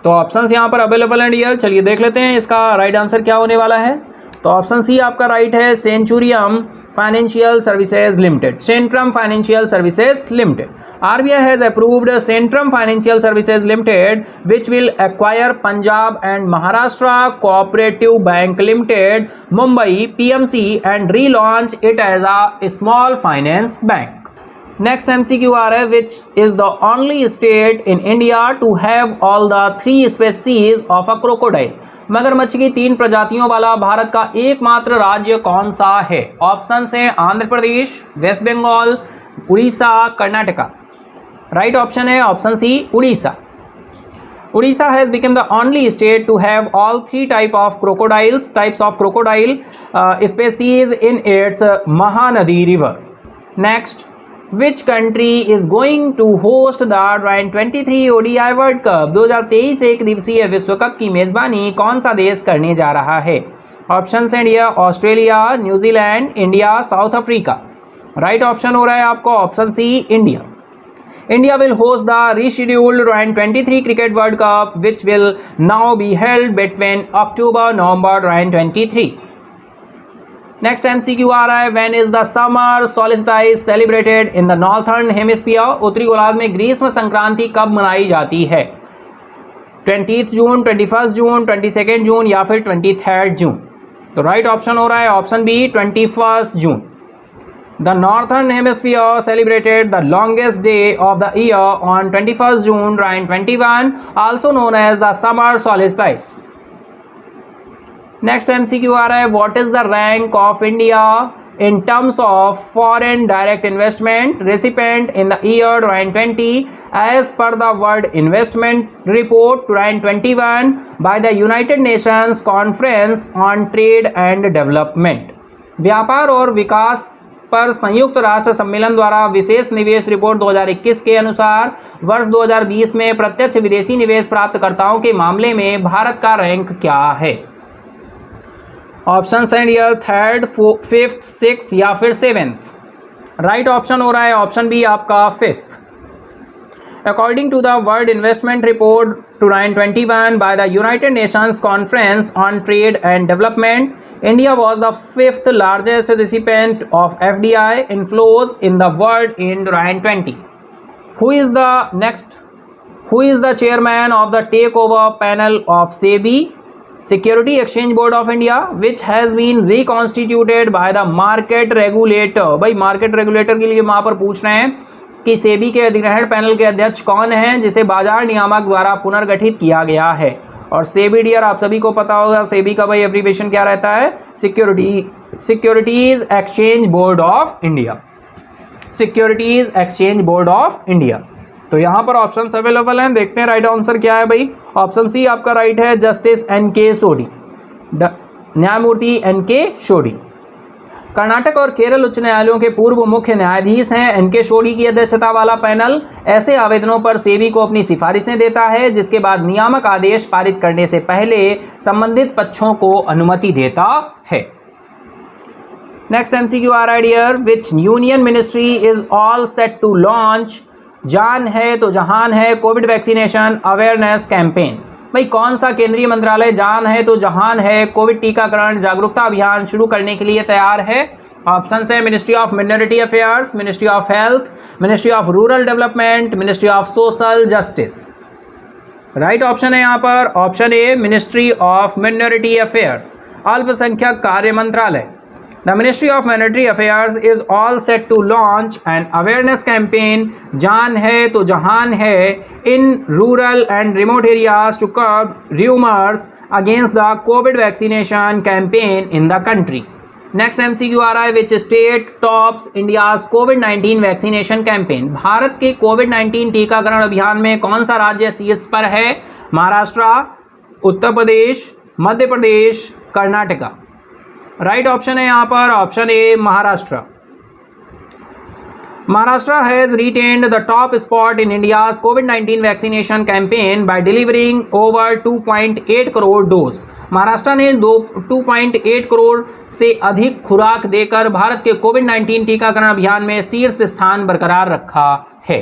तो ऑप्शंस यहाँ पर अवेलेबल हैं डियर, चलिए देख लेते हैं इसका राइट आंसर क्या होने वाला है। तो ऑप्शन सी आपका राइट है, Centrum Financial Services Limited, Centrum Financial Services Limited. RBI has approved Centrum Financial Services Limited, which will acquire Punjab and Maharashtra Cooperative Bank Limited, Mumbai PMC, and relaunch it as a small finance bank. Next MCQ आ रहा है, which is the only state in India to have all the 3 species of a crocodile. मगरमच्छ की 3 प्रजातियों वाला भारत का एकमात्र राज्य कौन सा है? ऑप्शन हैं Andhra Pradesh, West Bengal, Orissa, Karnataka. Right option है option C Orissa. Orissa has become the only state to have all 3 types of crocodile species in its Mahanadi river. Next, which country is going to host the 2023 ODI world cup? 2023 एक दिवसीय विश्व cup की मेजबानी कौन सा देश करने जा रहा है? ऑप्शन हैं India, Australia, New Zealand, India, South Africa. Right option हो रहा है आपको option C India. India will host the rescheduled 2023 Cricket World Cup, which will now be held between October-November 2023. Next MCQ आ रहा है, when is the summer solstice celebrated in the northern hemisphere? उत्तरी गोलार्ध में ग्रीष्म संक्रांति कब मनाई जाती है? 20th जून, 21st जून, 22nd जून या फिर 23rd जून? तो राइट ऑप्शन हो रहा है option B 21st June. The Northern Hemisphere celebrated the longest day of the year on 21st June 2021, also known as the summer solstice. Next MCQ आ रहा है, what is the rank of India in terms of foreign direct investment recipient in the year 2020 as per the World Investment Report 2021 by the United Nations Conference on Trade and Development? व्यापार और विकास पर संयुक्त राष्ट्र सम्मेलन द्वारा विशेष निवेश report 2021 के अनुसार वर्ष 2020 में प्रत्यक्ष विदेशी निवेश प्राप्तकर्ताओं के मामले में भारत का रैंक क्या है? ऑप्शन हैं डियर 3rd, 5th, 6th या फिर 7th। राइट ऑप्शन हो रहा है ऑप्शन बी आपका 5th। According to the World Investment Report 2021 by the United Nations Conference on Trade and Development, India was the 5th largest recipient of FDI inflows in the world in 2020. Who is the chairman of the takeover panel of SEBI, Security Exchange Board of India, which has been reconstituted by the market regulator? भाई market regulator के लिए वहाँ पर पूछ रहे हैं कि सेबी के अधिग्रहण पैनल के अध्यक्ष कौन हैं जिसे बाजार नियामक द्वारा पुनर्गठित किया गया है? और सेबी डियर आप सभी को पता होगा, सेबी का भाई एब्रीविएशन क्या रहता है? Securities exchange board of India. Securities exchange board of India. तो यहाँ पर ऑप्शंस अवेलेबल हैं, देखते हैं राइट आंसर क्या है भाई। ऑप्शन सी आपका राइट है, जस्टिस NK सोडी, न्यायमूर्ति NK सोडी। कर्नाटक और केरल उच्च न्यायालयों के पूर्व मुख्य न्यायाधीश हैं NK सोडी की अध्यक्षता वाला पैनल ऐसे आवेदनों पर सेबी को अपनी सिफारिशें देता है जिसके बाद नियामक आदेश पारित करने से पहले संबंधित पक्षों को अनुमति देता है। नेक्स्ट MCQ आ रहा है dear, which union ministry is all set to launch जान है तो जहान है कोविड वैक्सीनेशन अवेयरनेस कैंपेन? भाई कौन सा केंद्रीय मंत्रालय जान है तो जहान है कोविड टीकाकरण जागरूकता अभियान शुरू करने के लिए तैयार है? ऑप्शन है ministry of minority affairs, ministry of health, ministry of rural development, ministry of social justice. Right option है यहाँ पर option A ministry of minority affairs, अल्पसंख्यक कार्य मंत्रालय। The Ministry of Monetary Affairs is all set to launch an awareness campaign जान है तो जहान है in rural and remote areas to curb rumors against the COVID vaccination campaign in the country. Next MCQ आ रहा है, which state tops India's COVID vaccination campaign. भारत के कोविड-19 टीकाकरण अभियान में कौन सा राज्य शीर्ष पर है? महाराष्ट्र, उत्तर प्रदेश, मध्य प्रदेश, कर्नाटका। राइट ऑप्शन है यहाँ पर option A Maharashtra. Maharashtra has retained the top spot in India's COVID-19 vaccination campaign by delivering over 2.8 crore dose. Maharashtra ने 2.8 करोड़ से अधिक खुराक देकर भारत के कोविड-19 टीकाकरण अभियान में शीर्ष स्थान बरकरार रखा है।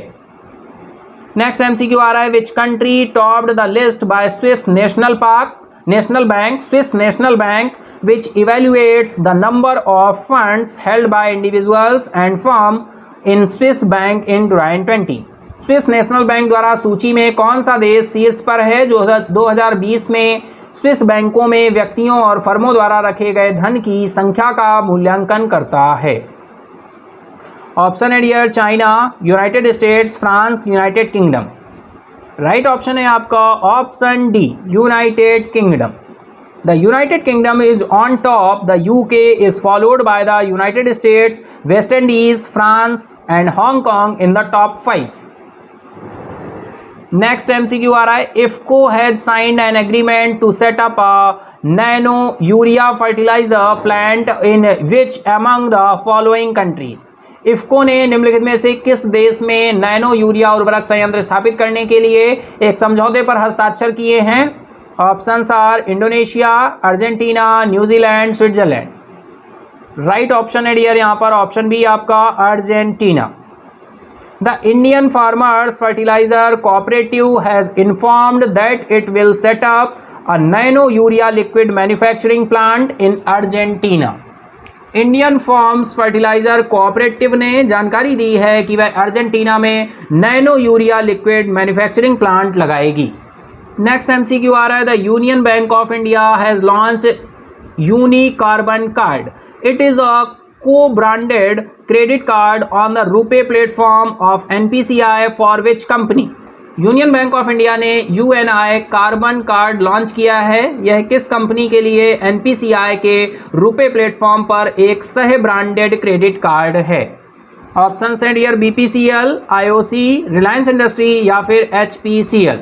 नेक्स्ट एमसीक्यू आ रहा है, which country topped the list by Swiss National bank which evaluates the number of funds held by individuals and firm in Swiss bank in 2020। Swiss National bank द्वारा सूची में कौन सा देश शीर्ष पर है जो 2020 में स्विस बैंकों में व्यक्तियों और फर्मों द्वारा रखे गए धन की संख्या का मूल्यांकन करता है? ऑप्शन है dear China, United States, France, United Kingdom. Right option है आपका option D United Kingdom. The United Kingdom is on top. The UK is followed by the United States, West Indies, France and Hong Kong in the top 5. Next MCQ आ रहा है, IFFCO has signed an agreement to set up a nano urea fertilizer plant in which among the following countries? IFFCO ने निम्नलिखित में से किस देश में नैनो यूरिया उर्वरक संयंत्र स्थापित करने के लिए एक समझौते पर हस्ताक्षर किए हैं? Options are Indonesia, Argentina, New Zealand, Switzerland. Right option है डियर यहाँ पर ऑप्शन बी आपका Argentina. The Indian farmers fertiliser cooperative has informed that it will set up a nano urea liquid manufacturing plant in Argentina. Indian farms fertiliser cooperative ने जानकारी दी है कि वह अर्जेंटीना में nano urea liquid manufacturing plant लगाएगी। Next MCQ आ रहा है, the union bank of India has launched Uni carbon card. It is a co-branded credit card on the RuPay platform of NPCI for which company? Union bank of India ने Uni carbon card launch किया है। यह किस company के लिए NPCI के RuPay platform पर एक सह ब्रांडेड क्रेडिट कार्ड है? ऑप्शन है dear BPCL, IOC, Reliance industry या फिर एचपीसीएल।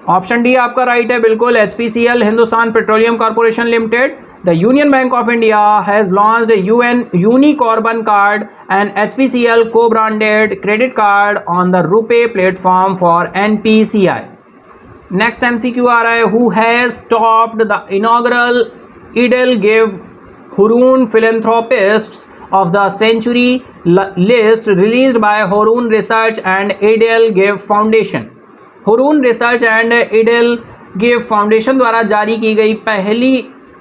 ऑप्शन डी आपका राइट है, बिल्कुल HPCL, Hindustan Petroleum Corporation Limited. The union bank of India has launched Uni carbon card and HPCL co-branded credit card on the RuPay platform for NPCI. Next MCQ आ रहा है, who has topped the inaugural Edelgive Hurun Philanthropists of the Century list released by Hurun Research and Edelgive Foundation. Hurun Research and EdelGive Foundation द्वारा जारी की गई पहली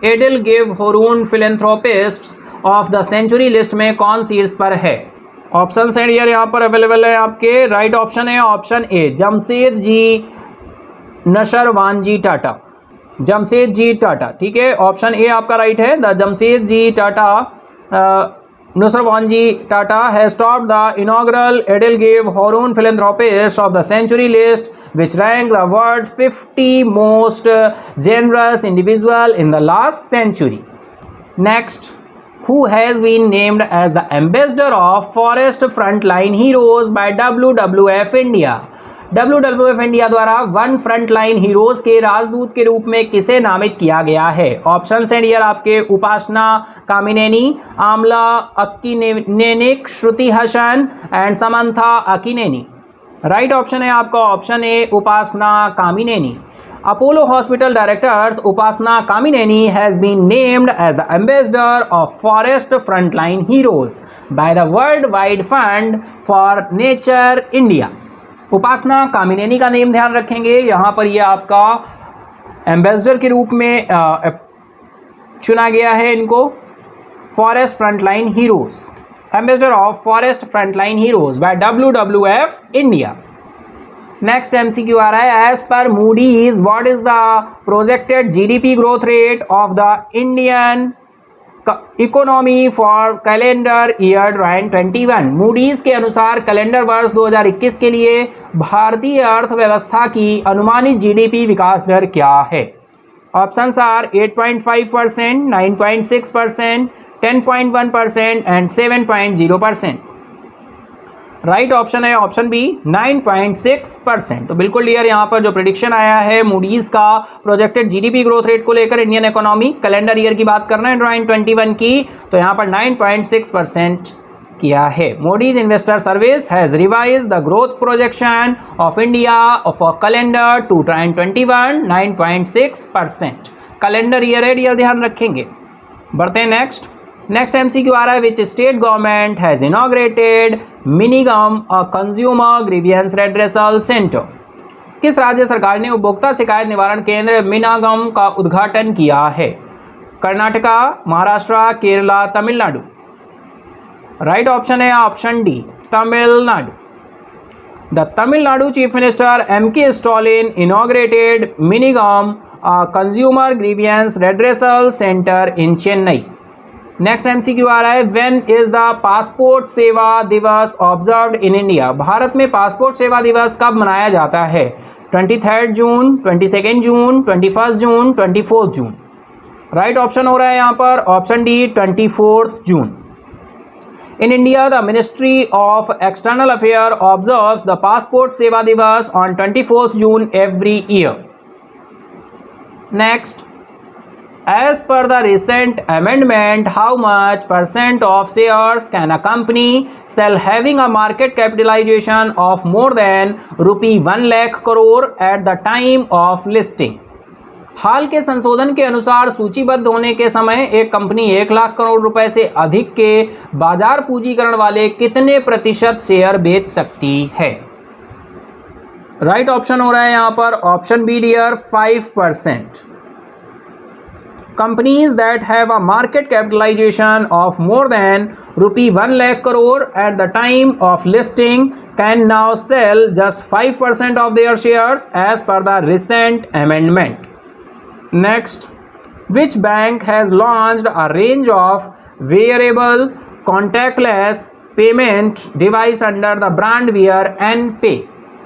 EdelGive Hurun Philanthropists of the Century list में कौन शीर्ष पर है? ऑप्शन है डियर यहाँ पर अवेलेबल है आपके। राइट ऑप्शन है ऑप्शन ए जमशेदजी नशरवानजी टाटा। जमशेदजी टाटा, ठीक है, ऑप्शन ए आपका राइट है। The Jamshedji Tata Nusrawanji Tata has topped the inaugural Edelgive Hurun Philanthropists of the Century list, which ranked the world's 50 most generous individual in the last century. Next, who has been named as the ambassador of Forest Frontline Heroes by WWF India? WWF India द्वारा one frontline heroes के राजदूत के रूप में किसे नामित किया गया है? ऑप्शन है डियर आपके Upasana Kamineni, Amala Akkineni, Shruti Haasan and Samantha Akkineni. Right option है आपका option A Upasana Kamineni. Apollo hospital directors Upasana Kamineni has been named as the ambassador of forest frontline heroes by the World Wide Fund for Nature India. Upasana Kamineni का नेम ध्यान रखेंगे, यहाँ पर ये आपका एम्बेसडर के रूप में चुना गया है इनको, forest frontline heroes, ambassador of forest frontline heroes by WWF India. Next MCQ आ रहा है, as per Moody's what is the projected GDP growth rate of the Indian economy for calendar year 2021। Moody's के अनुसार calendar वर्ष 2021 के लिए भारतीय अर्थव्यवस्था की अनुमानित GDP विकास दर क्या है? Options are 8.5%, 9.6%, 10.1% and 7.0%. Right option है ऑप्शन बी 9.6%। तो बिल्कुल क्लियर यहाँ पर जो प्रेडिक्शन आया है मूडीज का प्रोजेक्टेड जीडीपी ग्रोथ रेट को लेकर इंडियन इकोनॉमी कैलेंडर ईयर की बात करना है 2021 की, तो यहाँ पर 9.6% किया है। Moody's Investor Service has revise the growth projection of India for calendar 2021 9.6%। Calendar year ध्यान रखेंगे। बढ़ते हैं नेक्स्ट एमसीक्यू आ रहा है which state government has inaugurated Minnagam a consumer grievance redressal centre. किस राज्य सरकार ने उपभोक्ता शिकायत निवारण केंद्र मिनागम का उद्घाटन किया है? कर्नाटका, महाराष्ट्र, केरला, तमिलनाडु। राइट ऑप्शन है option D Tamil Nadu. The Tamil Nadu chief minister M.K. Stalin inaugurated Minnagam a consumer grievance redressal centre in Chennai. Next MCQ आ रहा है व्हेन इज द पासपोर्ट सेवा दिवस ऑब्जर्व्ड इन इंडिया। भारत में पासपोर्ट सेवा दिवस कब मनाया जाता है? 23 जून, 22 जून, 21 जून, 24 जून। राइट ऑप्शन हो रहा है यहाँ पर option D 24 June. In India the ministry of external affair observes the passport सेवा दिवस on 24 June every year. Next, as per the recent amendment, how much % of shares can a company sell having a market capitalization of more than rupee 1 lakh crore at the time of listing? हाल के संशोधन के अनुसार सूचीबद्ध होने के समय एक company 1 lakh crore रुपए से अधिक के बाजार पूंजीकरण वाले कितने प्रतिशत शेयर बेच सकती है? राइट ऑप्शन हो रहा है यहाँ पर option B dear 5%। Companies that have a market capitalization of more than rupee 1 lakh crore at the time of listing can now sell just 5% of their shares as per the recent amendment. Next, which bank has launched a range of wearable contactless payment device under the brand Wear and Pay?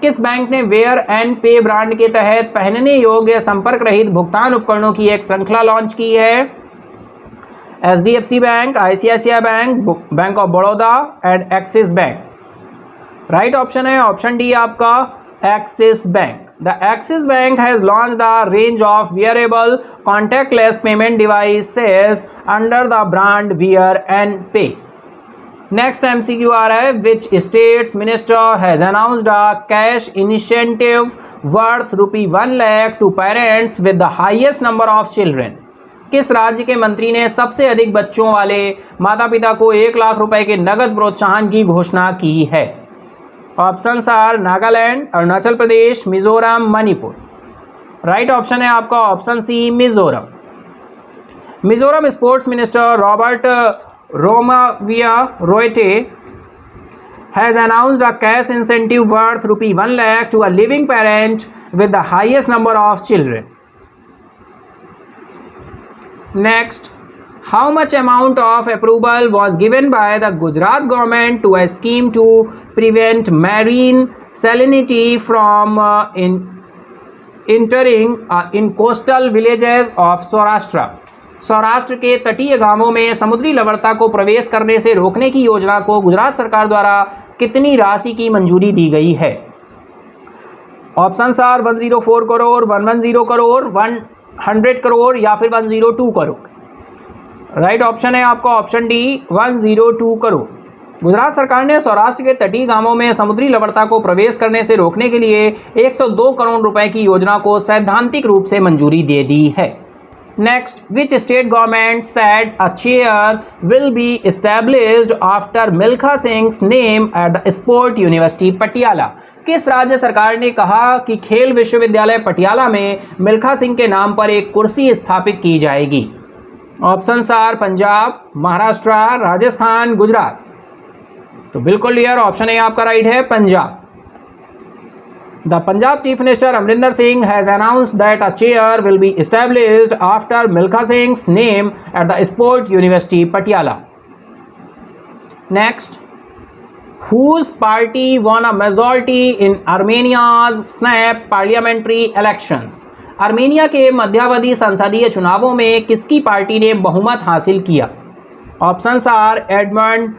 किस bank ने where and पे brand के तहत पहनने योग्य संपर्क रहित भुगतान उपकरणों की एक श्रृंखला लॉन्च की है? HDFC bank, ICICI bank, bank of Baroda and Axis bank. Right option है ऑप्शन डी आपका Axis bank. The Axis bank has launched the range of wearable contactless payment devices under the brand wear and pay. Next MCQ आ रहा है which states minister has announced a cash initiative worth rupee 1 lakh to parents with the highest number of children. किस राज्य के मंत्री ने सबसे अधिक बच्चों वाले माता पिता को 1 लाख रुपए के नगद प्रोत्साहन की घोषणा की है? Options are Nagaland, Arunachal Pradesh, Mizoram, Manipur. Right option है आपका option C Mizoram. Mizoram sports minister Robert Romavia Roite has announced a cash incentive worth rupee 1 lakh to a living parent with the highest number of children. Next, how much amount of approval was given by the Gujarat government to a scheme to prevent marine salinity from entering in coastal villages of Saurashtra? Saurashtra के तटीय गांवों में समुद्री लवणता को प्रवेश करने से रोकने की योजना को गुजरात सरकार द्वारा कितनी राशि की मंजूरी दी गई है? ऑप्शंस आर 104 करोड़, 110 करोड़, 100 करोड़ या फिर 102 करोड़। राइट ऑप्शन है आपका ऑप्शन डी 102 करोड़। गुजरात सरकार ने सौराष्ट्र के तटीय गांवों में समुद्री लवणता को प्रवेश करने से रोकने के लिए 102 करोड़ रुपए की योजना को सैद्धांतिक रूप से मंजूरी दे दी है। Next, which state government said a chair will be established after Milkha Singh's name at the Sport University Patiala? किस राज्य सरकार ने कहा कि खेल विश्वविद्यालय पटियाला में मिल्खा सिंह के नाम पर एक कुर्सी स्थापित की जाएगी? Options are Punjab, Maharashtra, Rajasthan, Gujarat. तो बिल्कुल क्लियर ऑप्शन है आपका राइट है Punjab. The Punjab Chief Minister Amrinder Singh has announced that a chair will be established after Milkha Singh's name at the Sport University Patiala. Next, whose party won a majority in Armenia's snap parliamentary elections? Armenia के मध्यावधि संसदीय चुनावों में किसकी party ने बहुमत हासिल किया? Options are Edmon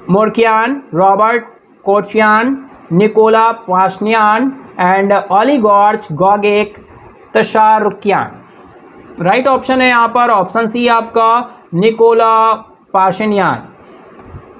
Marukyan, Robert Kocharyan, Nikol Pashinyan and oligarch गोगेक तशारुकियान। राइट ऑप्शन है यहाँ पर ऑप्शन सी आपका निकोला पाशिनियान।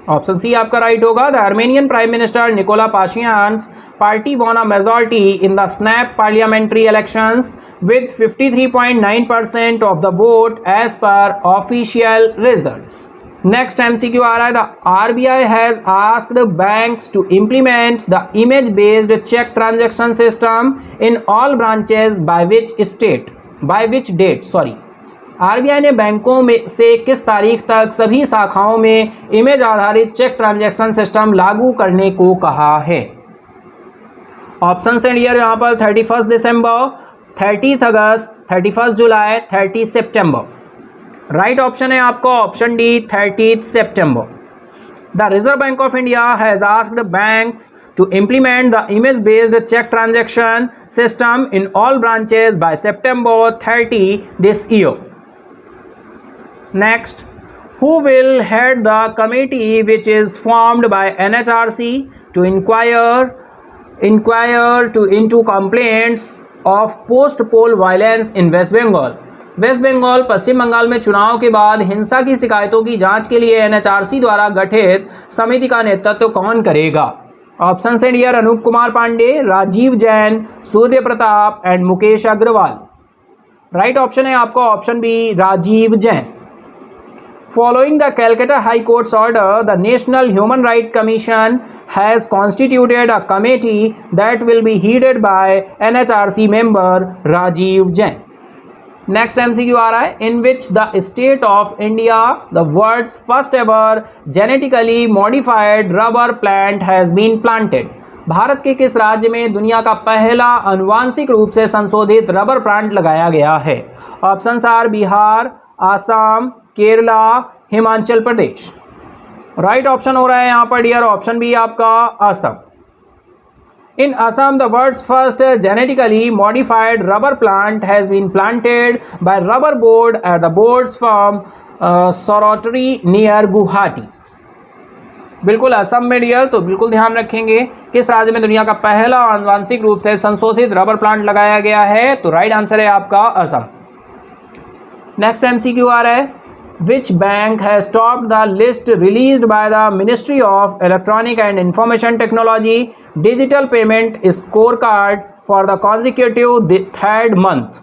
ऑप्शन सी आपका राइट होगा। The Armenian prime minister Nikol Pashinyan's party won a majority in the snap parliamentary elections with 53.9% of the vote as per official results. Next MCQ आ रहा है, the RBI has asked banks to implement the image based check transaction system in all branches by which date RBI ने बैंकों में से किस तारीख तक सभी शाखाओं में इमेज आधारित चेक ट्रांजैक्शन सिस्टम लागू करने को कहा है? ऑप्शन से डियर यहाँ पर 31 दिसंबर, 30 अगस्त, 31 जुलाई, 30 सितंबर। राइट ऑप्शन है आपका option D 30 September. The reserve bank of India has asked banks to implement the image-based check transaction system in all branches by September 30 this year. Next, who will head the committee which is formed by NHRC to inquire into complaints of post-poll violence in West Bengal? West Bengal पश्चिम बंगाल में चुनाव के बाद हिंसा की शिकायतों की जांच के लिए NHRC द्वारा गठित समिति का नेतृत्व कौन करेगा? ऑप्शन से dear Anup Kumar Pandey, Rajiv Jain, Surya Pratap and Mukesh Agarwal. Right option है आपका option B Rajiv Jain. Following the Calcutta high court's order the National Human Right Commission has constituted a committee that will be headed by NHRC member Rajiv Jain. Next MCQ आ रहा है, in which the state of India the world's first ever genetically modified rubber plant has been planted? Bharat के किस राज्य में दुनिया का पहला आनुवांशिक रूप से संशोधित रबर प्लांट लगाया गया है? Options are Bihar, Assam, Kerala, Himachal Pradesh. Right option हो रहा है यहाँ पर डियर ऑप्शन बी आपका Assam. In Assam, the world's first genetically modified rubber plant has been planted by Rubber Board at the board's farm Sorotri near Guwahati. बिल्कुल असम में डियर, तो बिल्कुल ध्यान रखेंगे किस राज्य में दुनिया का पहला आनुवांशिक रूप से संशोधित रबर प्लांट लगाया गया है? तो राइट आंसर है आपका असम। नेक्स्ट MCQ आ रहा है, which bank has topped the list released by the Ministry of Electronic and Information Technology Digital Payment Scorecard for the consecutive third month?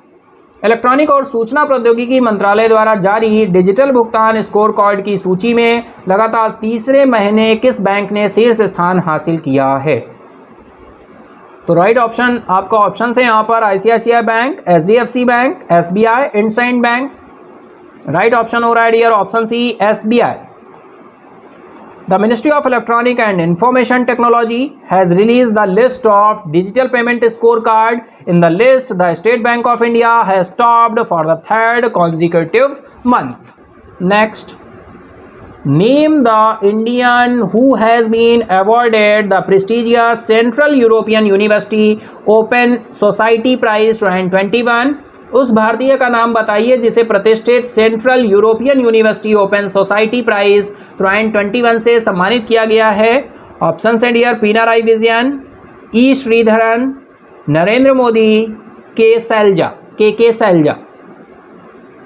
Electronic और सूचना प्रौद्योगिकी मंत्रालय द्वारा जारी डिजिटल भुगतान स्कोर कार्ड की सूची में लगातार तीसरे महीने किस बैंक ने शीर्ष स्थान हासिल किया है? तो राइट ऑप्शन आपका ऑप्शन है यहाँ पर ICICI bank, HDFC bank, SBI, IndusInd bank. Right option हो रहा है dear option C SBI। The ministry of electronic and information technology has release the list of digital payment scorecard. In the list the state bank of India has topped for the third consecutive month. Next, name the Indian who has been awarded the prestigious central European university open society prize 2021। उस भारतीय का नाम बताइए जिसे प्रतिष्ठित central European university open society prize 2021 से सम्मानित किया गया है। ऑप्शन है dear Pinarayi Vijayan, E Sreedharan, Narendra Modi, K Shailaja.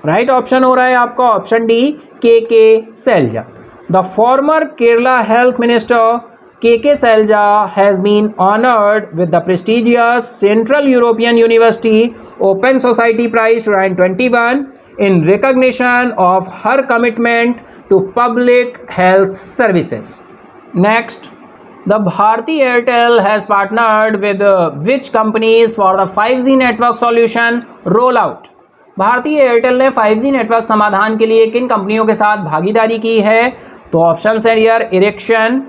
Right option हो रहा है आपका option D K Shailaja. The former Kerala health minister K Shailaja has been honoured with the prestigious central European University Open Society Prize 2021 in recognition of her commitment to public health services. Next, the Bharti Airtel has partnered with which companies for the 5G network solution rollout? Bharti Airtel ने 5G network समाधान के लिए किन कंपनियों के साथ भागीदारी की है? तो ऑप्शन है dear Ericsson,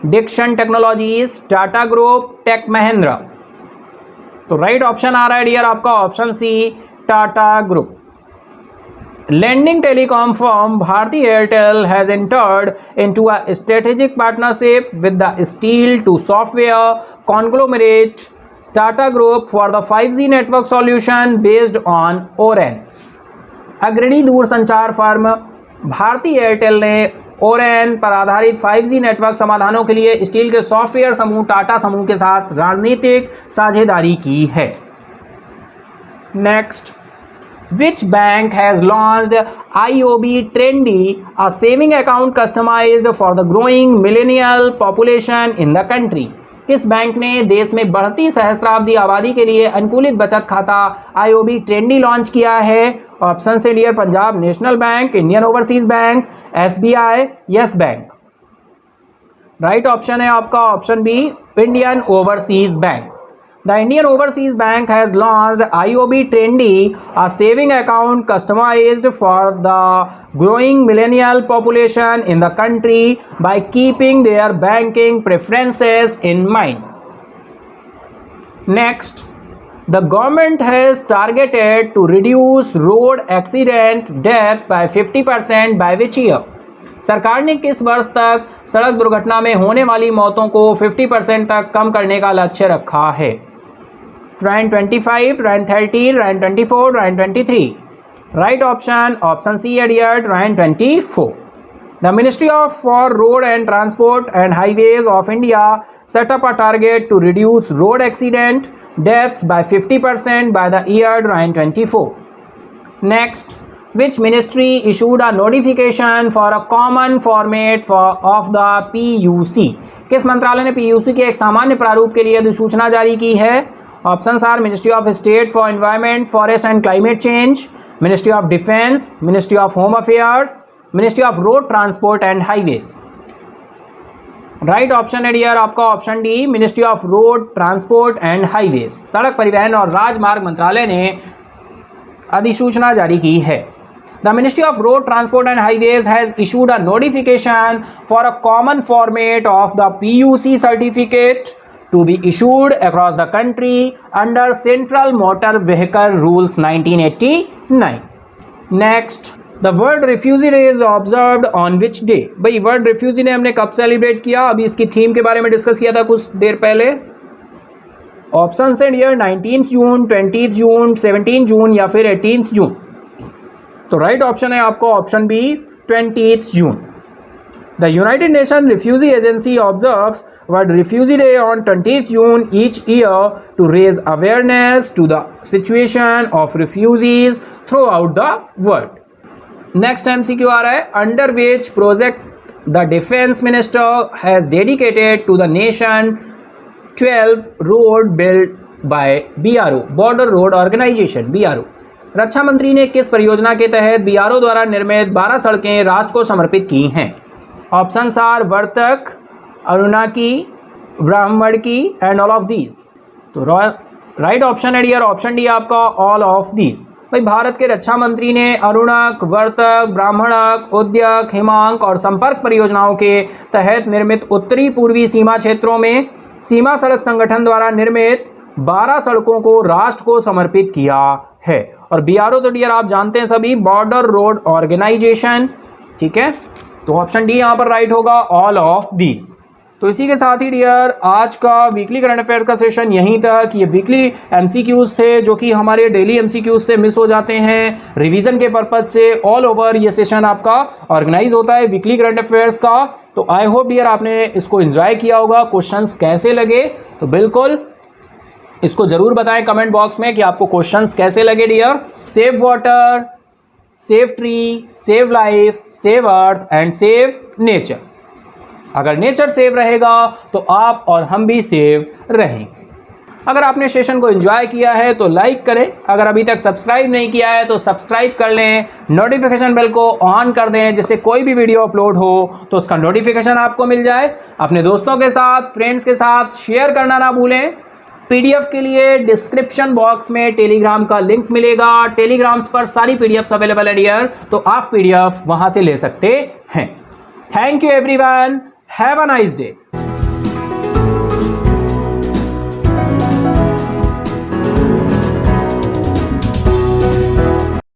Dixon technologies, Tata group, Tech Mahindra. तो राइट ऑप्शन आ रहा है डियर आपका option C Tata group. Lending telecom firm Bharti Airtel has entered into a strategic partnership with the steel to software conglomerate Tata Group for the 5G network solution based on ORAN। अग्रणी दूरसंचार firm Bharti Airtel ने ORAN पर आधारित 5G network समाधानों के लिए steel के software समूह टाटा समूह के साथ रणनीतिक साझेदारी की है। Next, Which bank has launched IOB Trendy, a saving account customized for the growing millennial population in the country? किस बैंक ने देश में बढ़ती सहस्त्राब्दी आबादी के लिए अनुकूलित बचत खाता IOB Trendy लॉन्च किया है? ऑप्शन से dear Punjab national bank, Indian overseas bank, SBI, yes bank. Right option है आपका option B, Indian overseas bank. The Indian Overseas Bank has launched IOB Trendy, a saving account customized for the growing millennial population in the country by keeping their banking preferences in mind. Next, the government has targeted to reduce road accident death by 50% by which year? सरकार ने किस वर्ष तक सड़क दुर्घटना में होने वाली मौतों को 50% तक कम करने का लक्ष्य रखा है? 2025, 2030, 2024, 2023। राइट ऑप्शन ऑप्शन सी है dear 2024। The Ministry for Road and Transport and Highways of India set up a target to reduce road accident deaths by 50% by the year 2024. Next, which ministry issued a notification for a common format of the PUC? किस मंत्रालय ने PUC के एक सामान्य प्रारूप के लिए अधिसूचना जारी की है? Options are ministry of state for environment, forest and climate change, ministry of defence, ministry of home affairs, ministry of road transport and highways. Right option है डियर आपका option D, ministry of road transport and highways. सड़क परिवहन और राजमार्ग मंत्रालय ने अधिसूचना जारी की है। The Ministry of Road Transport and Highways has issued a notification for a common format of the PUC certificate to be issued across the country under Central Motor Vehicle Rules 1989. Next, the World Refugee Day is observed on which day? भाई world refugee day हमने कब celebrate किया? अभी इसकी theme के बारे में discuss किया था कुछ देर पहले। ऑप्शन है डियर 19 जून, 20 जून, 17 जून या फिर 18 जून। तो राइट ऑप्शन है आपको option B 20 June. The united nation refugee agency observes World Refugee Day on 20th June each year to raise awareness to the situation of refugees throughout the world. Next MCQ आ रहा है, under which project the Defense Minister has dedicated to the nation 12 road built by BRO, Border Road Organization, BRO। रक्षा मंत्री ने किस परियोजना के तहत BRO द्वारा निर्मित 12 सड़कें राष्ट्र को समर्पित की हैं? ऑप्शंस आर वर्तक, अरुणाकी, ब्राह्मणकी एंड ऑल ऑफ दीज। तो राइट ऑप्शन है डियर ऑप्शन डी आपका ऑल ऑफ दीज। भाई भारत के रक्षा मंत्री ने अरुणक, वर्तक, ब्राह्मणक, उद्यक, हिमांक और संपर्क परियोजनाओं के तहत निर्मित उत्तरी पूर्वी सीमा क्षेत्रों में सीमा सड़क संगठन द्वारा निर्मित 12 सड़कों को राष्ट्र को समर्पित किया है। और BRO तो डियर आप जानते हैं सभी, बॉर्डर रोड ऑर्गेनाइजेशन। ठीक है, तो ऑप्शन डी यहाँ पर राइट होगा, ऑल ऑफ दीज। तो इसी के साथ ही डियर आज का वीकली करंट अफेयर का सेशन यहीं तक। ये वीकली MCQs थे जो कि हमारे डेली MCQs से मिस हो जाते हैं। रिवीजन के पर्पज से ऑल ओवर ये सेशन आपका ऑर्गेनाइज होता है वीकली करंट अफेयर्स का। तो आई होप डियर आपने इसको एंजॉय किया होगा। क्वेश्चंस कैसे लगे तो बिल्कुल इसको ज़रूर बताएं कमेंट बॉक्स में कि आपको क्वेश्चंस कैसे लगे dear. Save water, save tree, save life, save earth and save nature. अगर नेचर सेव रहेगा तो आप और हम भी सेव रहेंगे। अगर आपने सेशन को एंजॉय किया है तो लाइक करें, अगर अभी तक सब्सक्राइब नहीं किया है तो सब्सक्राइब कर लें, नोटिफिकेशन बेल को ऑन कर दें जिससे कोई भी वीडियो अपलोड हो तो उसका नोटिफिकेशन आपको मिल जाए। अपने दोस्तों के साथ, फ्रेंड्स के साथ शेयर करना ना भूलें। PDF के लिए डिस्क्रिप्शन बॉक्स में टेलीग्राम का लिंक मिलेगा। टेलीग्राम्स पर सारी PDFs अवेलेबल है डियर, तो आप PDF वहां से ले सकते हैं। Thank you everyone, have a nice day.